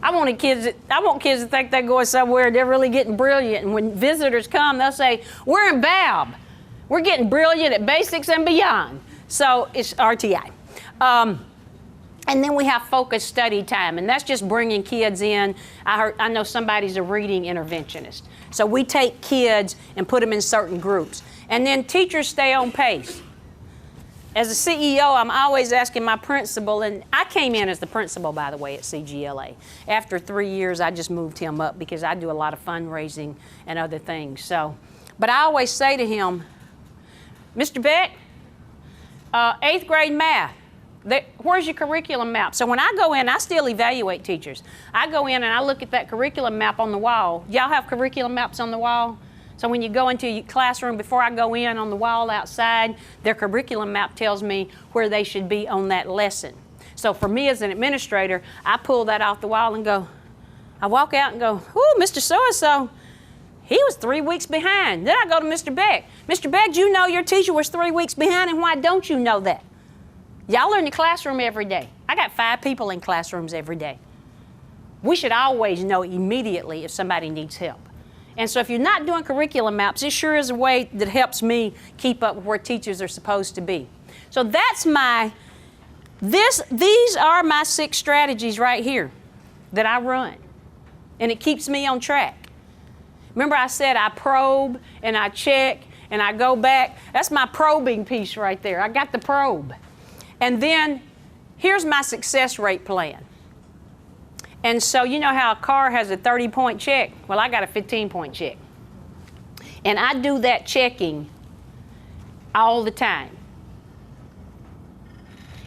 B: I want kids to think they're going somewhere, they're really getting brilliant. And when visitors come, they'll say, we're in BAB. We're getting brilliant at basics and beyond. So it's RTI. And then we have focused study time, and that's just bringing kids in. I know somebody's a reading interventionist. So we take kids and put them in certain groups. And then teachers stay on pace. As a CEO, I'm always asking my principal, and I came in as the principal, by the way, at CGLA. After 3 years, I just moved him up because I do a lot of fundraising and other things. But I always say to him, Mr. Beck, 8th grade math, where's your curriculum map? So when I go in, I still evaluate teachers. I go in and I look at that curriculum map on the wall. Y'all have curriculum maps on the wall? So when you go into your classroom, before I go in, on the wall outside, their curriculum map tells me where they should be on that lesson. So for me as an administrator, I pull that off the wall and I walk out and go, ooh, Mr. So-and-so, he was 3 weeks behind. Then I go to Mr. Beck. Mr. Beck, do you know your teacher was 3 weeks behind, and why don't you know that? Y'all are in the classroom every day. I got 5 people in classrooms every day. We should always know immediately if somebody needs help. And so if you're not doing curriculum maps, it sure is a way that helps me keep up with where teachers are supposed to be. So that's these are my 6 strategies right here that I run. And it keeps me on track. Remember I said I probe and I check and I go back. That's my probing piece right there. I got the probe. And then here's my success rate plan. And so you know how a car has a 30-point check? Well, I got a 15-point check. And I do that checking all the time.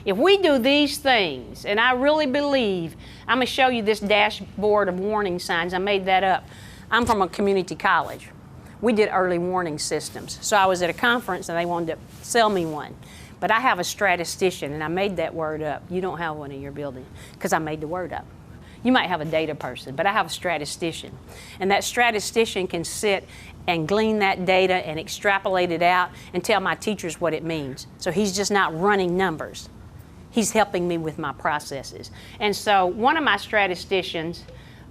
B: If we do these things, and I really believe, I'm going to show you this dashboard of warning signs. I made that up. I'm from a community college. We did early warning systems. So I was at a conference and they wanted to sell me one. But I have a statistician, and I made that word up. You don't have one in your building because I made the word up. You might have a data person, but I have a statistician. And that statistician can sit and glean that data and extrapolate it out and tell my teachers what it means. So he's just not running numbers. He's helping me with my processes. And so one of my statisticians,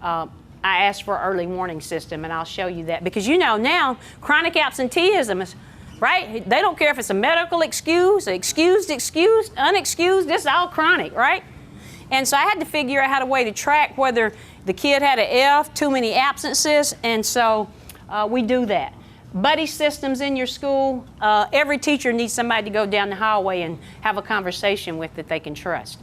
B: I asked for an early warning system, and I'll show you that. Because you know now, chronic absenteeism is, right? They don't care if it's a medical excuse, excused, unexcused, this is all chronic, right? And so I had to figure out how to way to track whether the kid had an F, too many absences, and so we do that. Buddy systems in your school, every teacher needs somebody to go down the hallway and have a conversation with that they can trust.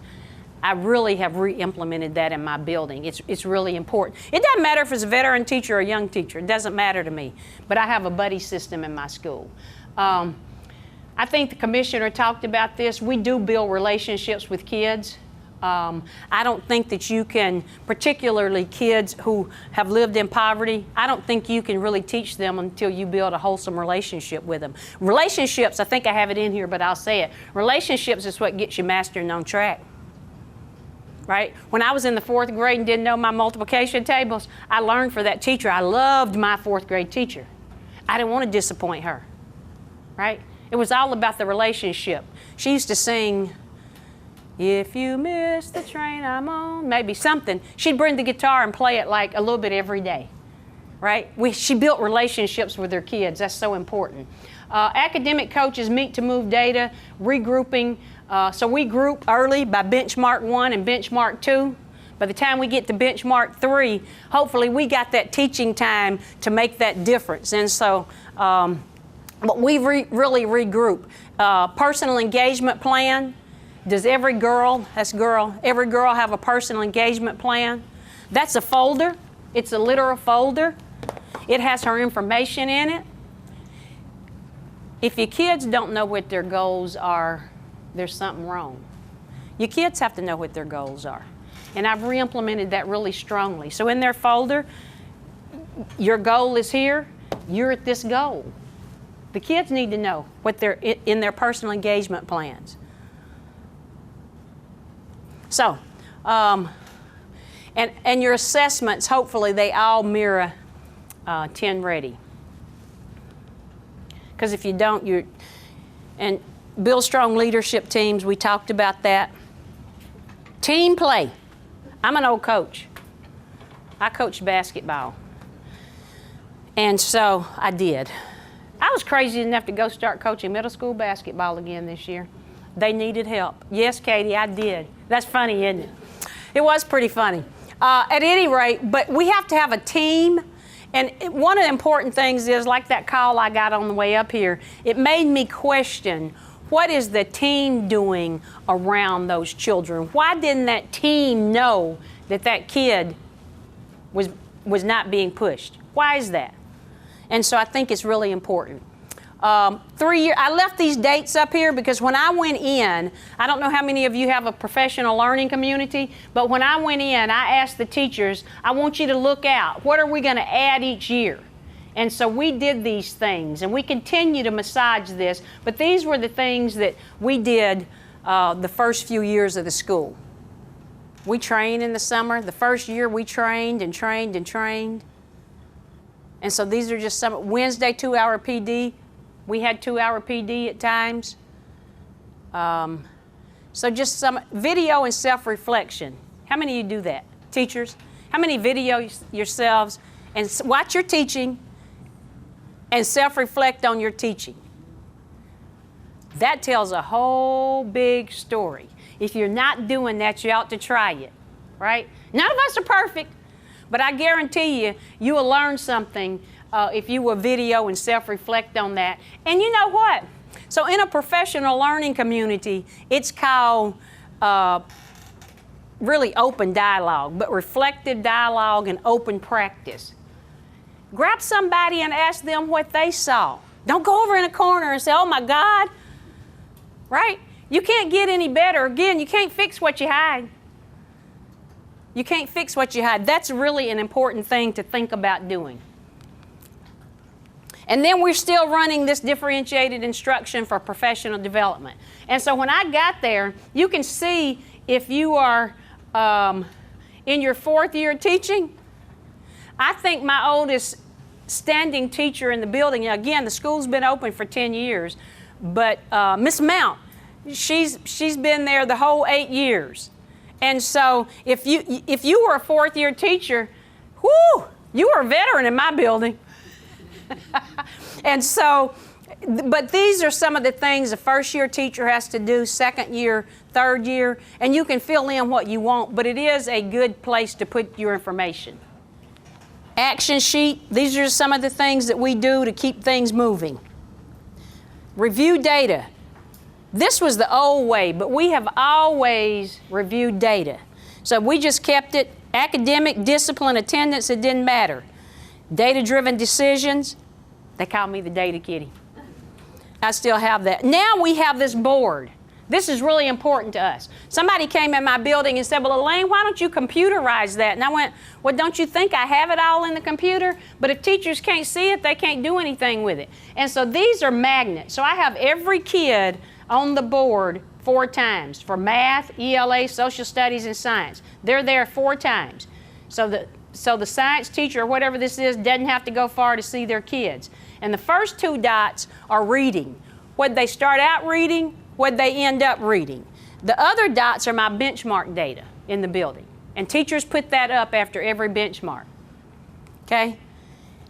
B: I really have re-implemented that in my building. It's really important. It doesn't matter if it's a veteran teacher or a young teacher. It doesn't matter to me. But I have a buddy system in my school. I think the commissioner talked about this. We do build relationships with kids. I don't think that you can, particularly kids who have lived in poverty, I don't think you can really teach them until you build a wholesome relationship with them. Relationships, I think I have it in here, but I'll say it. Relationships is what gets you mastering on track. Right? When I was in the 4th grade and didn't know my multiplication tables, I learned for that teacher. I loved my 4th grade teacher. I didn't want to disappoint her. Right? It was all about the relationship. She used to sing, "If you miss the train I'm on," maybe something. She'd bring the guitar and play it like a little bit every day. Right? She built relationships with her kids. That's so important. Academic coaches meet to move data, regrouping. So we group early by benchmark 1 and benchmark 2. By the time we get to benchmark 3, hopefully we got that teaching time to make that difference. And so, but we really regroup. Personal engagement plan. Does every girl have a personal engagement plan? That's a folder. It's a literal folder. It has her information in it. If your kids don't know what their goals are, there's something wrong. Your kids have to know what their goals are. And I've re-implemented that really strongly. So in their folder, your goal is here, you're at this goal. The kids need to know what they're in their personal engagement plans. So, and your assessments, hopefully they all mirror 10 Ready. Because if you don't, and build strong leadership teams, we talked about that. Team play. I'm an old coach. I coached basketball. And so I did. I was crazy enough to go start coaching middle school basketball again this year. They needed help. Yes, Katie, I did. That's funny, isn't it? It was pretty funny. At any rate, but we have to have a team. And one of the important things is, like that call I got on the way up here, it made me question, what is the team doing around those children? Why didn't that team know that that kid was not being pushed? Why is that? And so I think it's really important. 3 years, I left these dates up here because when I went in, I don't know how many of you have a professional learning community, but when I went in, I asked the teachers, I want you to look out. What are we going to add each year? And so we did these things, and we continue to massage this, but these were the things that we did the first few years of the school. We trained in the summer. The first year we trained and trained and trained. And so these are just some. Wednesday, 2-hour PD. We had 2-hour PD at times. So just some video and self-reflection. How many of you do that? Teachers? How many video yourselves and watch your teaching and self-reflect on your teaching? That tells a whole big story. If you're not doing that, you ought to try it, right? None of us are perfect, but I guarantee you, you will learn something if you will video and self-reflect on that. And you know what? So in a professional learning community, it's called really open dialogue, but reflective dialogue and open practice. Grab somebody and ask them what they saw. Don't go over in a corner and say, oh my God, right? You can't get any better. Again, you can't fix what you hide. You can't fix what you hide. That's really an important thing to think about doing. And then we're still running this differentiated instruction for professional development. And so when I got there, you can see if you are in your 4th year teaching. I think my oldest standing teacher in the building, again, the school's been open for 10 years, but Miss Mount, she's been there the whole 8 years. And so if you were a 4th year teacher, whoo, you were a veteran in my building. And so, but these are some of the things a 1st year teacher has to do, 2nd year, 3rd year, and you can fill in what you want, but it is a good place to put your information. Action sheet, these are some of the things that we do to keep things moving. Review data. This was the old way, but we have always reviewed data. So we just kept it academic, discipline, attendance, it didn't matter. Data-driven decisions, they call me the data kitty. I still have that. Now we have this board. This is really important to us. Somebody came in my building and said, well, Elaine, why don't you computerize that? And I went, well, don't you think I have it all in the computer? But if teachers can't see it, they can't do anything with it. And so these are magnets. So I have every kid on the board 4 times for math, ELA, social studies, and science. They're there 4 times. So the science teacher or whatever this is doesn't have to go far to see their kids. And the first 2 dots are reading. What'd they start out reading? What'd they end up reading? The other dots are my benchmark data in the building. And teachers put that up after every benchmark. Okay?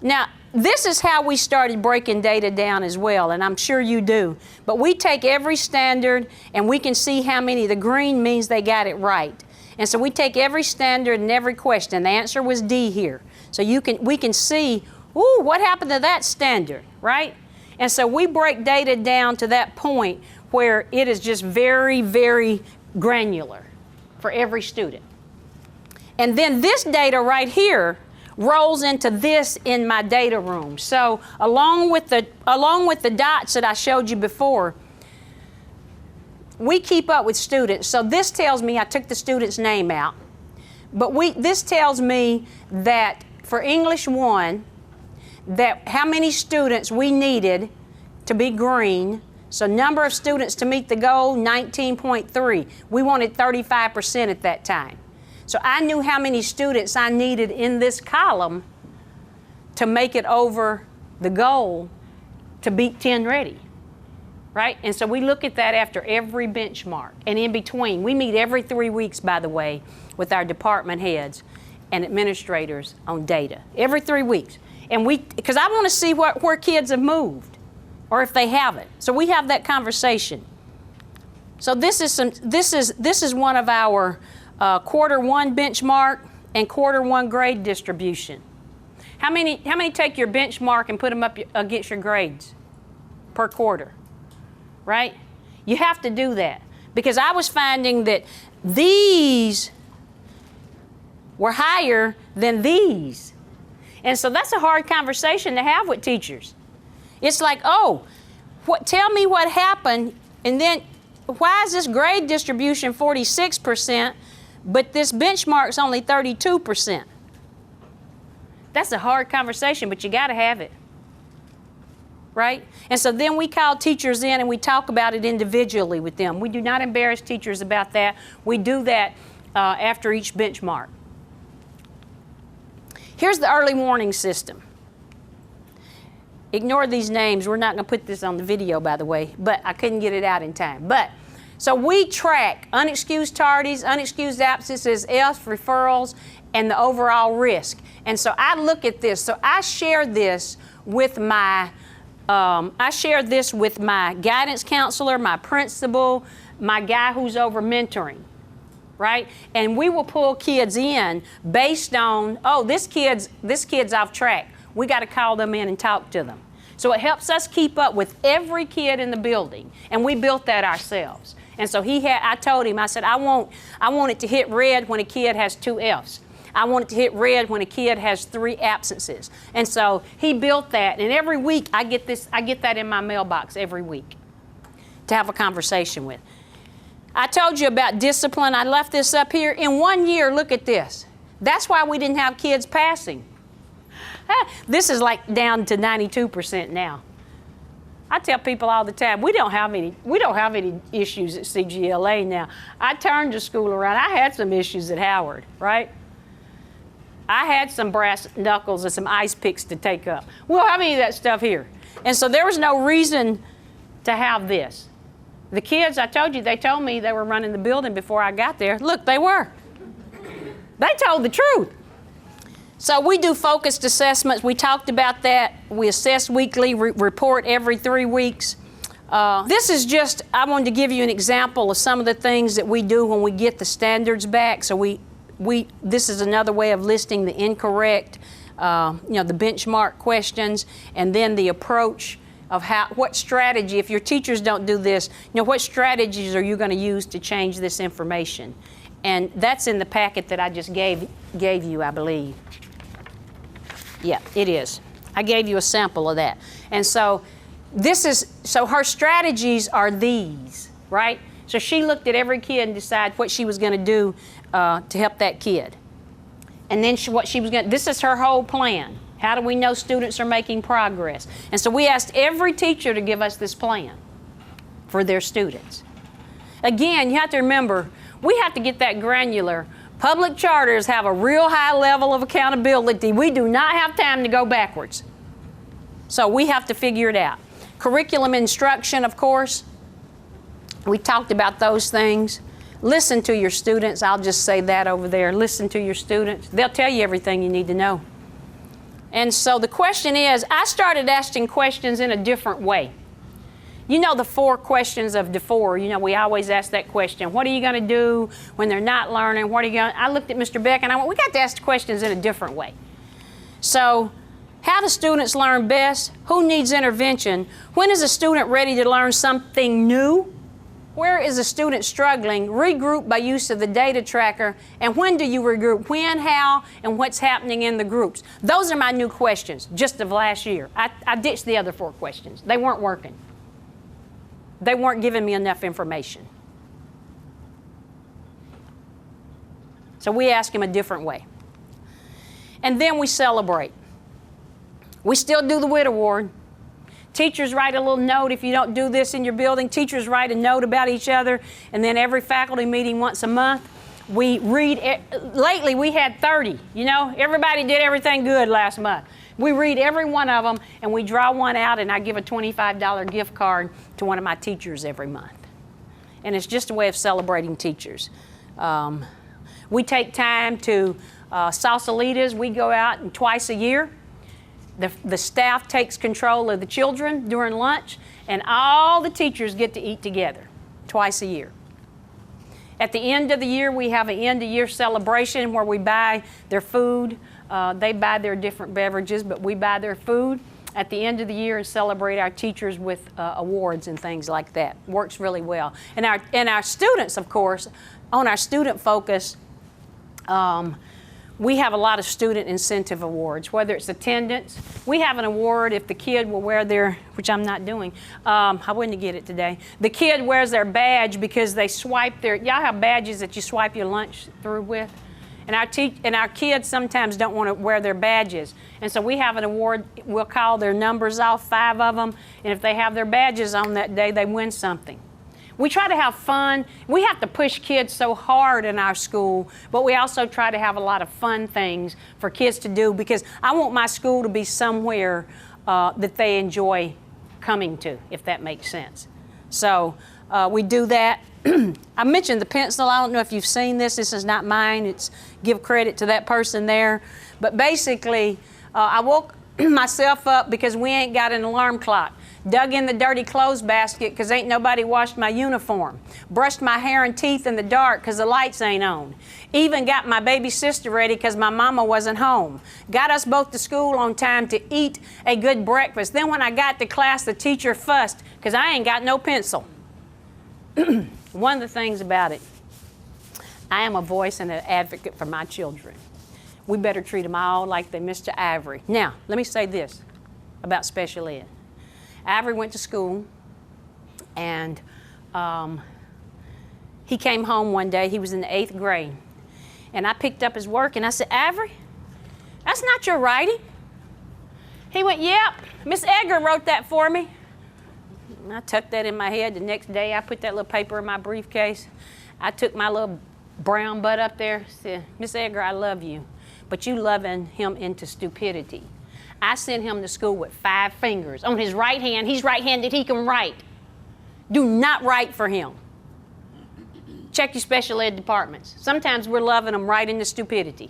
B: Now, this is how we started breaking data down as well, and I'm sure you do. But we take every standard and we can see how many. The green means they got it right. And so we take every standard and every question. The answer was D here. So we can see, ooh, what happened to that standard, right? And so we break data down to that point where it is just very, very granular for every student. And then this data right here rolls into this in my data room. So along with the dots that I showed you before, we keep up with students. So this tells me I took the student's name out. But this tells me that for English 1, that how many students we needed to be green. So number of students to meet the goal, 19.3. We wanted 35% at that time. So I knew how many students I needed in this column to make it over the goal to beat 10 ready, right? And so we look at that after every benchmark and in between. We meet every 3 weeks, by the way, with our department heads and administrators on data, every 3 weeks. And because I want to see where kids have moved or if they haven't. So we have that conversation. So this is one of our quarter 1 benchmark and quarter 1 grade distribution. How many take your benchmark and put them up against your grades per quarter, right? You have to do that because I was finding that these were higher than these. And so that's a hard conversation to have with teachers. It's like, oh, tell me what happened, and then why is this grade distribution 46%, but this benchmark's only 32%? That's a hard conversation, but you got to have it, right? And so then we call teachers in and we talk about it individually with them. We do not embarrass teachers about that. We do that after each benchmark. Here's the early warning system. Ignore these names. We're not going to put this on the video, by the way, but I couldn't get it out in time. So we track unexcused tardies, unexcused absences, Fs, referrals, and the overall risk. And so I look at this. So I share this with my guidance counselor, my principal, my guy who's over mentoring, right? And we will pull kids in based on, oh, this kid's off track. We got to call them in and talk to them. So it helps us keep up with every kid in the building, and we built that ourselves. And so I told him, I said, I want it to hit red when a kid has 2 Fs. I want it to hit red when a kid has 3 absences. And so he built that, and every week I get that in my mailbox every week to have a conversation with. I told you about discipline. I left this up here. In 1 year, look at this. That's why we didn't have kids passing. This is like down to 92% now. I tell people all the time, we don't have any issues at CGLA now. I turned the school around. I had some issues at Howard, right? I had some brass knuckles and some ice picks to take up. We don't have any of that stuff here. And so there was no reason to have this. The kids, I told you, they told me they were running the building before I got there. Look, they were. They told the truth. So we do focused assessments. We talked about that. We assess weekly, report every 3 weeks. This is just, I wanted to give you an example of some of the things that we do when we get the standards back. So this is another way of listing the incorrect, the benchmark questions, and then the approach of what strategy, if your teachers don't do this, what strategies are you going to use to change this information? And that's in the packet that I just gave you, I believe. Yeah, it is. I gave you a sample of that. And so her strategies are these, right? So she looked at every kid and decided what she was going to do to help that kid. And then this is her whole plan. How do we know students are making progress? And so we asked every teacher to give us this plan for their students. Again, you have to remember, we have to get that granular. Public charters have a real high level of accountability. We do not have time to go backwards. So we have to figure it out. Curriculum instruction, of course. We talked about those things. Listen to your students. I'll just say that over there. Listen to your students. They'll tell you everything you need to know. And so the question is, I started asking questions in a different way. You know the 4 questions of DeFore. We always ask that question. What are you going to do when they're not learning? I looked at Mr. Beck and I went, we got to ask the questions in a different way. So, how do students learn best? Who needs intervention? When is a student ready to learn something new? Where is a student struggling? Regroup by use of the data tracker. And when do you regroup? When, how, and what's happening in the groups? Those are my new questions, just of last year. I ditched the other 4 questions. They weren't working. They weren't giving me enough information. So we ask him a different way. And then we celebrate. We still do the WIT Award. Teachers write a little note if you don't do this in your building. Teachers write a note about each other, and then every faculty meeting once a month, we read. Lately we had 30, you know, everybody did everything good last month. We read every one of them, and we draw one out, and I give a $25 gift card to one of my teachers every month. And it's just a way of celebrating teachers. We take time to Sausalitas. We go out and twice a year. The staff takes control of the children during lunch, and all the teachers get to eat together twice a year. At the end of the year, we have an end-of-year celebration where we buy their food. They buy their different beverages, but we buy their food at the end of the year and celebrate our teachers with awards and things like that. Works really well. And our students, of course, on our student focus, we have a lot of student incentive awards, whether it's attendance. We have an award if the kid will wear their, which I'm not doing, I wouldn't get it today. The kid wears their badge because they swipe their, y'all have badges that you swipe your lunch through with? And our kids sometimes don't want to wear their badges. And so we have an award, we'll call their numbers off, 5 of them, and if they have their badges on that day, they win something. We try to have fun. We have to push kids so hard in our school, but we also try to have a lot of fun things for kids to do because I want my school to be somewhere that they enjoy coming to, if that makes sense. So we do that. I mentioned the pencil. I don't know if you've seen this. This is not mine. It's give credit to that person there. But basically, I woke myself up because we ain't got an alarm clock. Dug in the dirty clothes basket because ain't nobody washed my uniform. Brushed my hair and teeth in the dark because the lights ain't on. Even got my baby sister ready because my mama wasn't home. Got us both to school on time to eat a good breakfast. Then when I got to class, the teacher fussed because I ain't got no pencil. One of the things about it, I am a voice and an advocate for my children. We better treat them all like they're Mr. Ivory. Now, let me say this about special ed. Avery went to school, and he came home one day. He was in the 8th grade. And I picked up his work, and I said, Avery, that's not your writing. He went, yep, Miss Edgar wrote that for me. And I tucked that in my head. The next day, I put that little paper in my briefcase. I took my little brown butt up there, said, Miss Edgar, I love you, but you loving him into stupidity. I sent him to school with 5 fingers. On his right hand, he's right-handed, he can write. Do not write for him. Check your special ed departments. Sometimes we're loving them right into stupidity.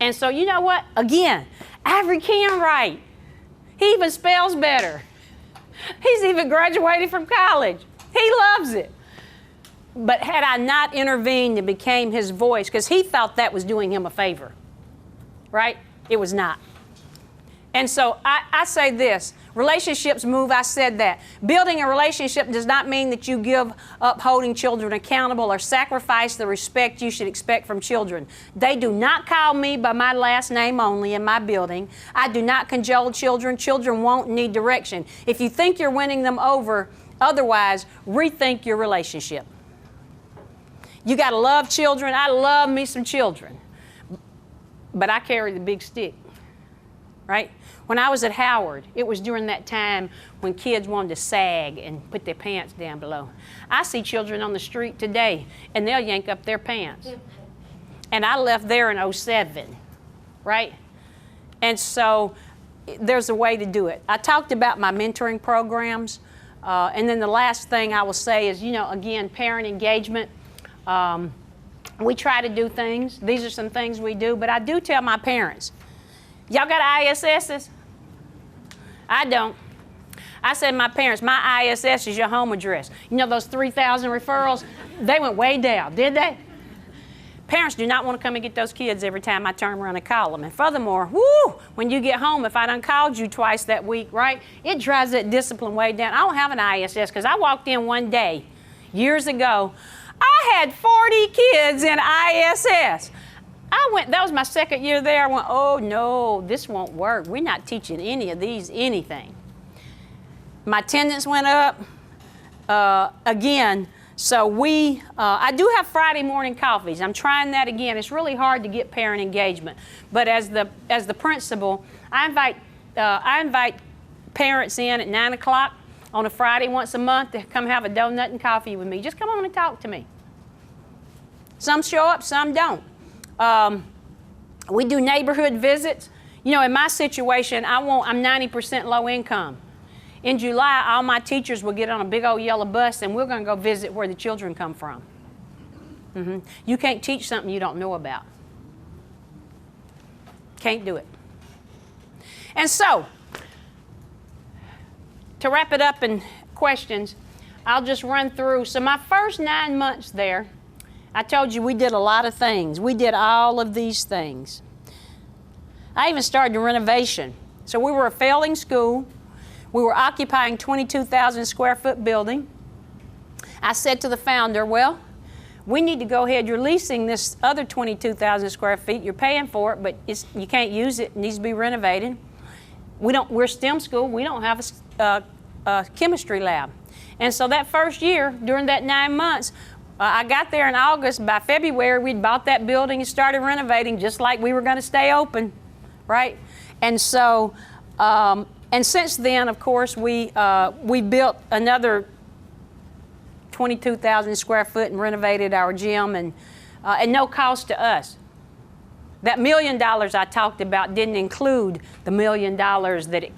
B: And so you know what? Again, Avery can write. He even spells better. He's even graduated from college. He loves it. But had I not intervened and became his voice, because he thought that was doing him a favor. Right? It was not. And so I say this, relationships move, I said that. Building a relationship does not mean that you give up holding children accountable or sacrifice the respect you should expect from children. They do not call me by my last name only in my building. I do not cajole children. Children won't need direction. If you think you're winning them over, otherwise, rethink your relationship. You got to love children. I love me some children. But I carry the big stick, right? When I was at Howard, it was during that time when kids wanted to sag and put their pants down below. I see children on the street today, and they'll yank up their pants. And I left there in 07, right? And so there's a way to do it. I talked about my mentoring programs, and then the last thing I will say is, you know, again, parent engagement. We try to do things. These are some things we do, but I do tell my parents, y'all got ISSs? I don't. I said to my parents, my ISS is your home address. You know those 3,000 referrals? They went way down, did they? Parents do not want to come and get those kids every time I turn around and call them. And furthermore, when you get home, if I done called you twice that week, right, it drives that discipline way down. I don't have an ISS because I walked in one day, years ago, I had 40 kids in ISS. That was my second year there. I went, oh no, this won't work. We're not teaching any of these anything. My attendance went up. Again, So I do have Friday morning coffees. I'm trying that again. It's really hard to get parent engagement. But as the principal, I invite parents in at 9 o'clock on a Friday once a month to come have a donut and coffee with me. Just come on and talk to me. Some show up, some don't. We do neighborhood visits. You know, in my situation, I'm 90% low income. In July, all my teachers will get on a big old yellow bus and we're going to go visit where the children come from. You can't teach something you don't know about. Can't do it. And so, to wrap it up in questions, I'll just run through. So my first 9 months there, I told you we did a lot of things. We did all of these things. I even started a renovation. So we were a failing school. We were occupying 22,000 square foot building. I said to the founder, well, we need to go ahead. You're leasing this other 22,000 square feet. You're paying for it, but you can't use it. It needs to be renovated. We're STEM school. We don't have a chemistry lab. And so that first year, during that 9 months, I got there in August. By February, we'd bought that building and started renovating just like we were going to stay open, right? And so, and since then, of course, we built another 22,000 square foot and renovated our gym, and no cost to us. That $1 million I talked about didn't include the $1 million that it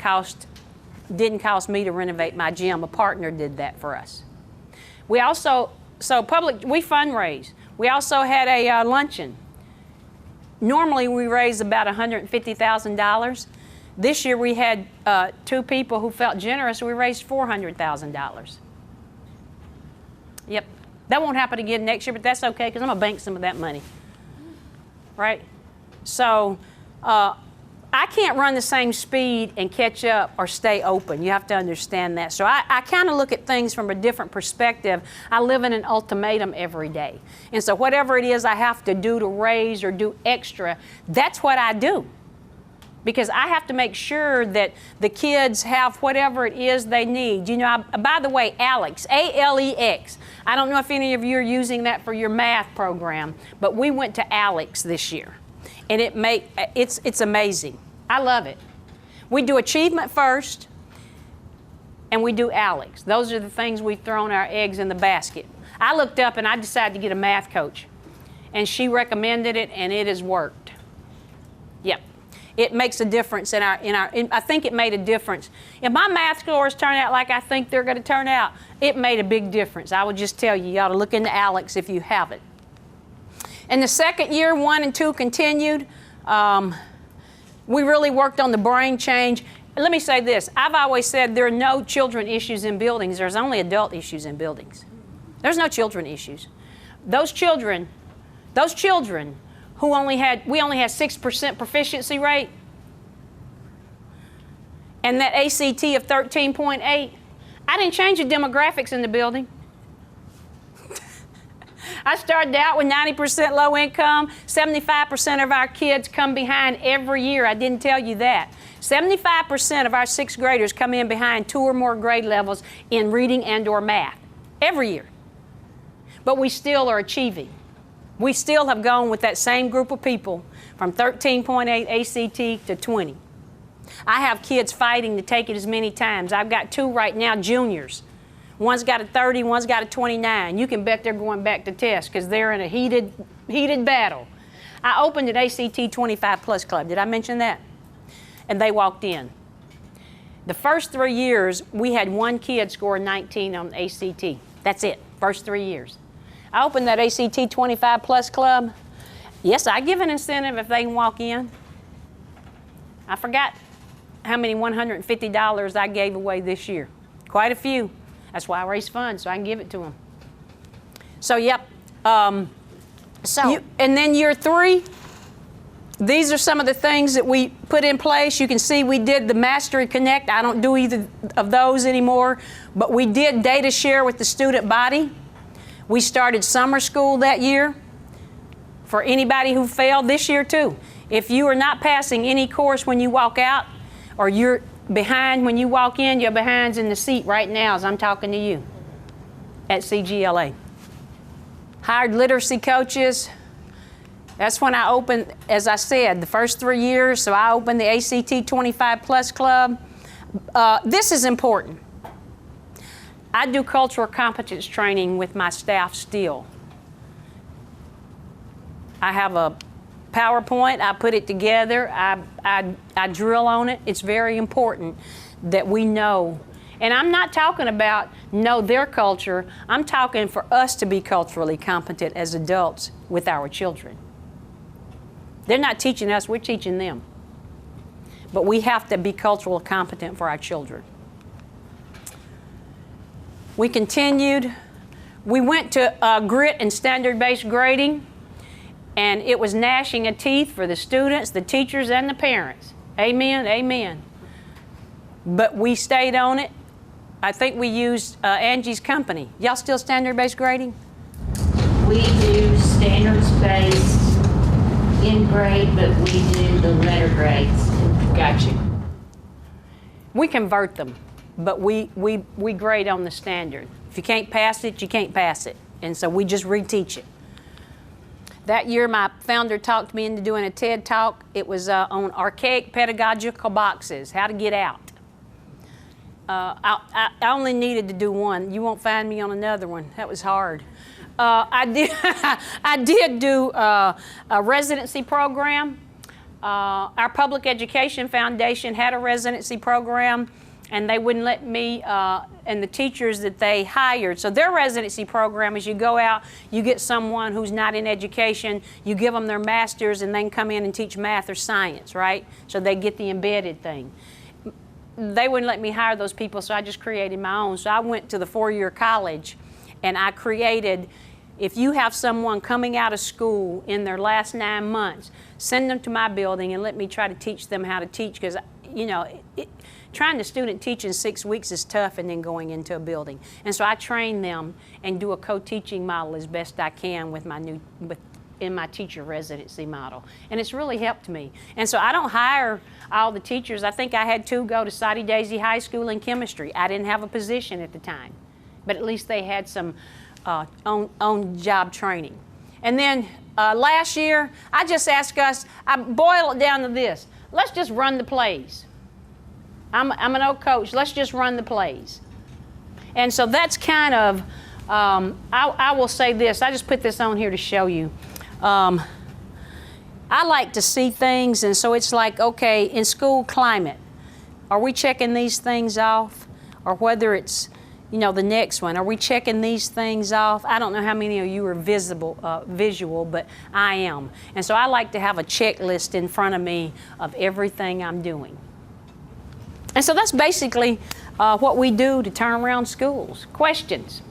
B: didn't cost me to renovate my gym. A partner did that for us. We also, we fundraise. We also had a luncheon. Normally we raise about $150,000. This year we had 2 people who felt generous. We raised $400,000. Yep. That won't happen again next year, but that's okay because I'm going to bank some of that money. Right? So I can't run the same speed and catch up or stay open. You have to understand that. So I kind of look at things from a different perspective. I live in an ultimatum every day. And so whatever it is I have to do to raise or do extra, that's what I do. Because I have to make sure that the kids have whatever it is they need. You know, by the way, ALEX, A-L-E-X. I don't know if any of you are using that for your math program, but we went to ALEX this year. And it's amazing. I love it. We do achievement first, and we do ALEX. Those are the things we've thrown our eggs in the basket. I looked up and I decided to get a math coach. And she recommended it, and it has worked. Yep. It makes a difference I think it made a difference. If my math scores turn out like I think they're going to turn out, it made a big difference. I would just tell you, you ought to look into ALEX if you haven't. And the second year, 1 and 2 continued. We really worked on the brain change. Let me say this. I've always said there are no children issues in buildings. There's only adult issues in buildings. There's no children issues. Those children who we only had 6% proficiency rate, and that ACT of 13.8, I didn't change the demographics in the building. I started out with 90% low income. 75% of our kids come behind every year. I didn't tell you that. 75% of our 6th graders come in behind 2 or more grade levels in reading and or math every year. But we still are achieving. We still have gone with that same group of people from 13.8 ACT to 20. I have kids fighting to take it as many times. I've got 2 right now, juniors. One's got a 30, one's got a 29. You can bet they're going back to test because they're in a heated battle. I opened an ACT 25 Plus Club. Did I mention that? And they walked in. The first 3 years, we had 1 kid score 19 on ACT. That's it, first 3 years. I opened that ACT 25 Plus Club. Yes, I give an incentive if they can walk in. I forgot how many $150 I gave away this year. Quite a few. That's why I raise funds, so I can give it to them. So, yep. And then year 3, these are some of the things that we put in place. You can see we did the Mastery Connect. I don't do either of those anymore, but we did data share with the student body. We started summer school that year for anybody who failed this year too. If you are not passing any course when you walk out, or you're behind when you walk in, your behind's in the seat right now as I'm talking to you at CGLA. Hired literacy coaches. That's when I opened, as I said, the first 3 years, so I opened the ACT 25 Plus Club. This is important. I do cultural competence training with my staff still. I have a PowerPoint, I put it together, I drill on it. It's very important that we know. And I'm not talking about know their culture, I'm talking for us to be culturally competent as adults with our children. They're not teaching us, we're teaching them. But we have to be culturally competent for our children. We continued. We went to grit and standard-based grading, and it was gnashing of teeth for the students, the teachers, and the parents. Amen, amen. But we stayed on it. I think we used Angie's company. Y'all still standard-based grading?
D: We do standards-based in grade, but we do the letter grades.
B: Gotcha. We convert them, but we grade on the standard. If you can't pass it, you can't pass it. And so we just reteach it. That year, my founder talked me into doing a TED Talk. It was on archaic pedagogical boxes, how to get out. I only needed to do one. You won't find me on another one. That was hard. I did do a residency program. Our Public Education Foundation had a residency program, and they wouldn't let me and the teachers that they hired. So their residency program is you go out, you get someone who's not in education, you give them their master's, and they can come in and teach math or science, right? So they get the embedded thing. They wouldn't let me hire those people, so I just created my own. So I went to the 4-year college, and I created, if you have someone coming out of school in their last 9 months, send them to my building and let me try to teach them how to teach, because, you know, trying to student teach in 6 weeks is tough, and then going into a building. And so I train them and do a co-teaching model as best I can with my in my teacher residency model. And it's really helped me. And so I don't hire all the teachers. I think I had 2 go to Soddy Daisy High School in chemistry. I didn't have a position at the time, but at least they had some on-job training. And then last year, I just asked us, I boil it down to this. Let's just run the plays. I'm an old coach. Let's just run the plays. And so that's kind of, I will say this. I just put this on here to show you. I like to see things, and so it's like, okay, in school climate, are we checking these things off? Or whether it's, you know, the next one, are we checking these things off? I don't know how many of you are visual, but I am. And so I like to have a checklist in front of me of everything I'm doing. And so that's basically what we do to turn around schools. Questions?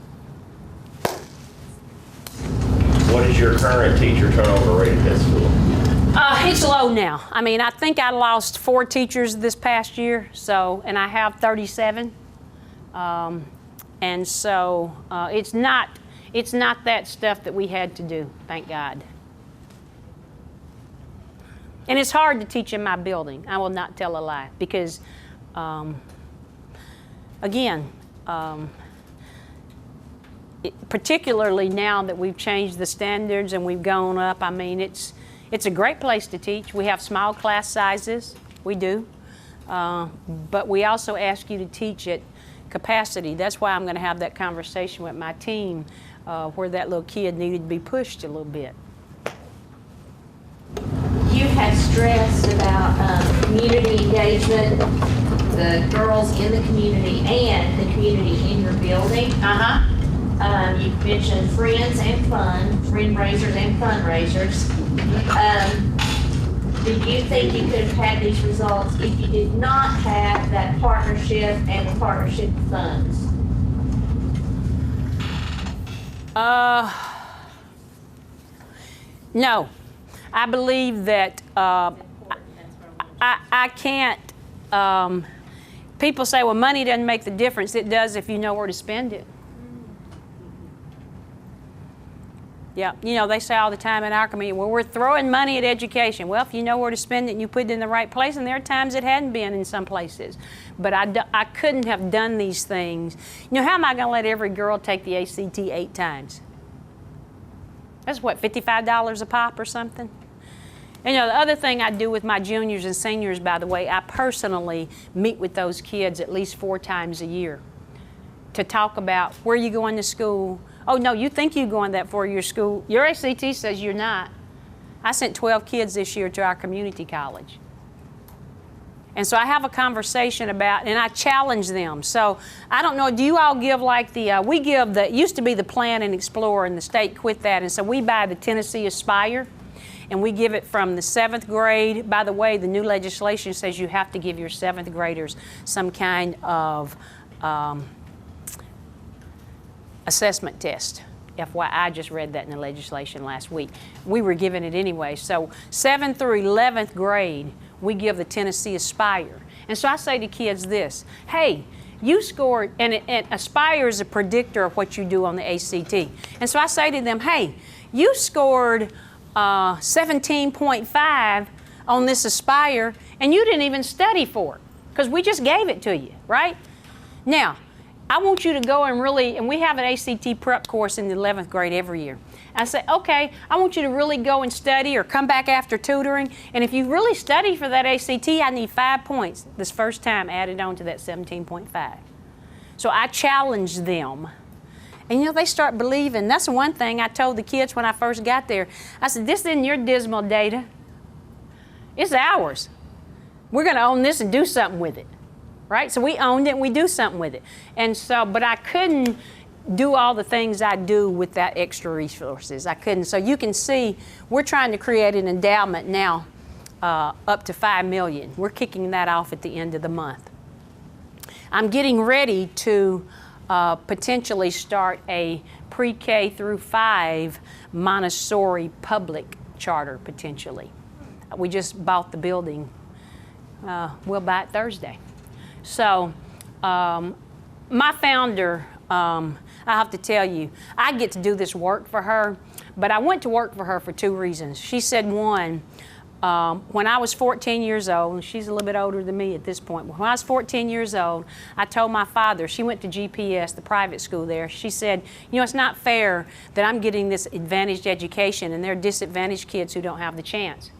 E: What is your current teacher turnover rate at that school?
B: It's low now. I mean, I think I lost 4 teachers this past year, so, and I have 37. And so it's not that stuff that we had to do, thank God. And it's hard to teach in my building. I will not tell a lie, because again, particularly now that we've changed the standards and we've gone up, I mean, it's a great place to teach. We have small class sizes, we do, but we also ask you to teach at capacity. That's why I'm going to have that conversation with my team where that little kid needed to be pushed a little bit.
D: You had stressed about community engagement, the girls in the community and the community in your building. You mentioned friends and fun, friend raisers and fundraisers. Do you think you could have had these results if you did not have that partnership and the partnership funds?
B: No. I believe that I can't, people say, well, money doesn't make the difference. It does if you know where to spend it. Yeah, you know, they say all the time in our community, well, we're throwing money at education. Well, if you know where to spend it and you put it in the right place, and there are times it hadn't been in some places. But I couldn't have done these things. You know, how am I going to let every girl take the ACT 8 times? That's what, $55 a pop or something? And you know, the other thing I do with my juniors and seniors, by the way, I personally meet with those kids at least 4 times a year to talk about where you going to school. Oh no, you think you're going that 4-year school. Your ACT says you're not. I sent 12 kids this year to our community college. And so I have a conversation about, and I challenge them. So I don't know, do you all give like we give it used to be the Plan and Explore, and the state quit that. And so we buy the Tennessee Aspire, and we give it from the 7th grade. By the way, the new legislation says you have to give your 7th graders some kind of assessment test. FYI, I just read that in the legislation last week. We were given it anyway. So 7th through 11th grade, we give the Tennessee Aspire. And so I say to kids this, hey, you scored, and Aspire is a predictor of what you do on the ACT. And so I say to them, hey, you scored 17.5 on this Aspire, and you didn't even study for it, because we just gave it to you, right? Now, I want you to go and really, and we have an ACT prep course in the 11th grade every year. I say, okay, I want you to really go and study or come back after tutoring, and if you really study for that ACT, I need 5 points this first time added on to that 17.5. So I challenge them. And you know, they start believing. That's the one thing I told the kids when I first got there. I said, this isn't your dismal data. It's ours. We're going to own this and do something with it. Right? So we owned it and we do something with it. And so, but I couldn't do all the things I do with that extra resources. I couldn't. So you can see we're trying to create an endowment now up to $5 million. We're kicking that off at the end of the month. I'm getting ready to potentially start a pre-K through 5 Montessori public charter potentially. We just bought the building. We'll buy it Thursday. So my founder, I have to tell you, I get to do this work for her, but I went to work for her for 2 reasons. She said, one, when I was 14 years old, and she's a little bit older than me at this point, when I was 14 years old, I told my father, she went to GPS, the private school there, she said, you know, it's not fair that I'm getting this advantaged education and there are disadvantaged kids who don't have the chance.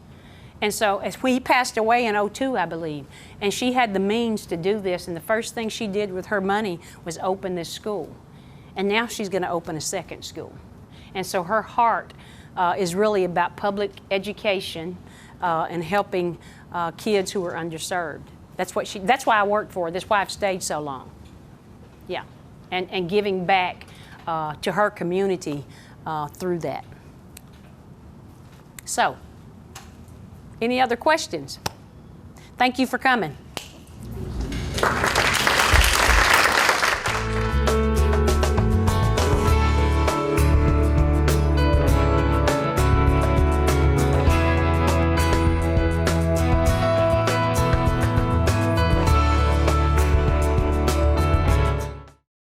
B: And so as he passed away in 2002, I believe, and she had the means to do this, and the first thing she did with her money was open this school. And now she's going to open a second school. And so her heart is really about public education and helping kids who are underserved. That's why I worked for her. That's why I've stayed so long. Yeah, and giving back to her community through that. So, any other questions? Thank you for coming.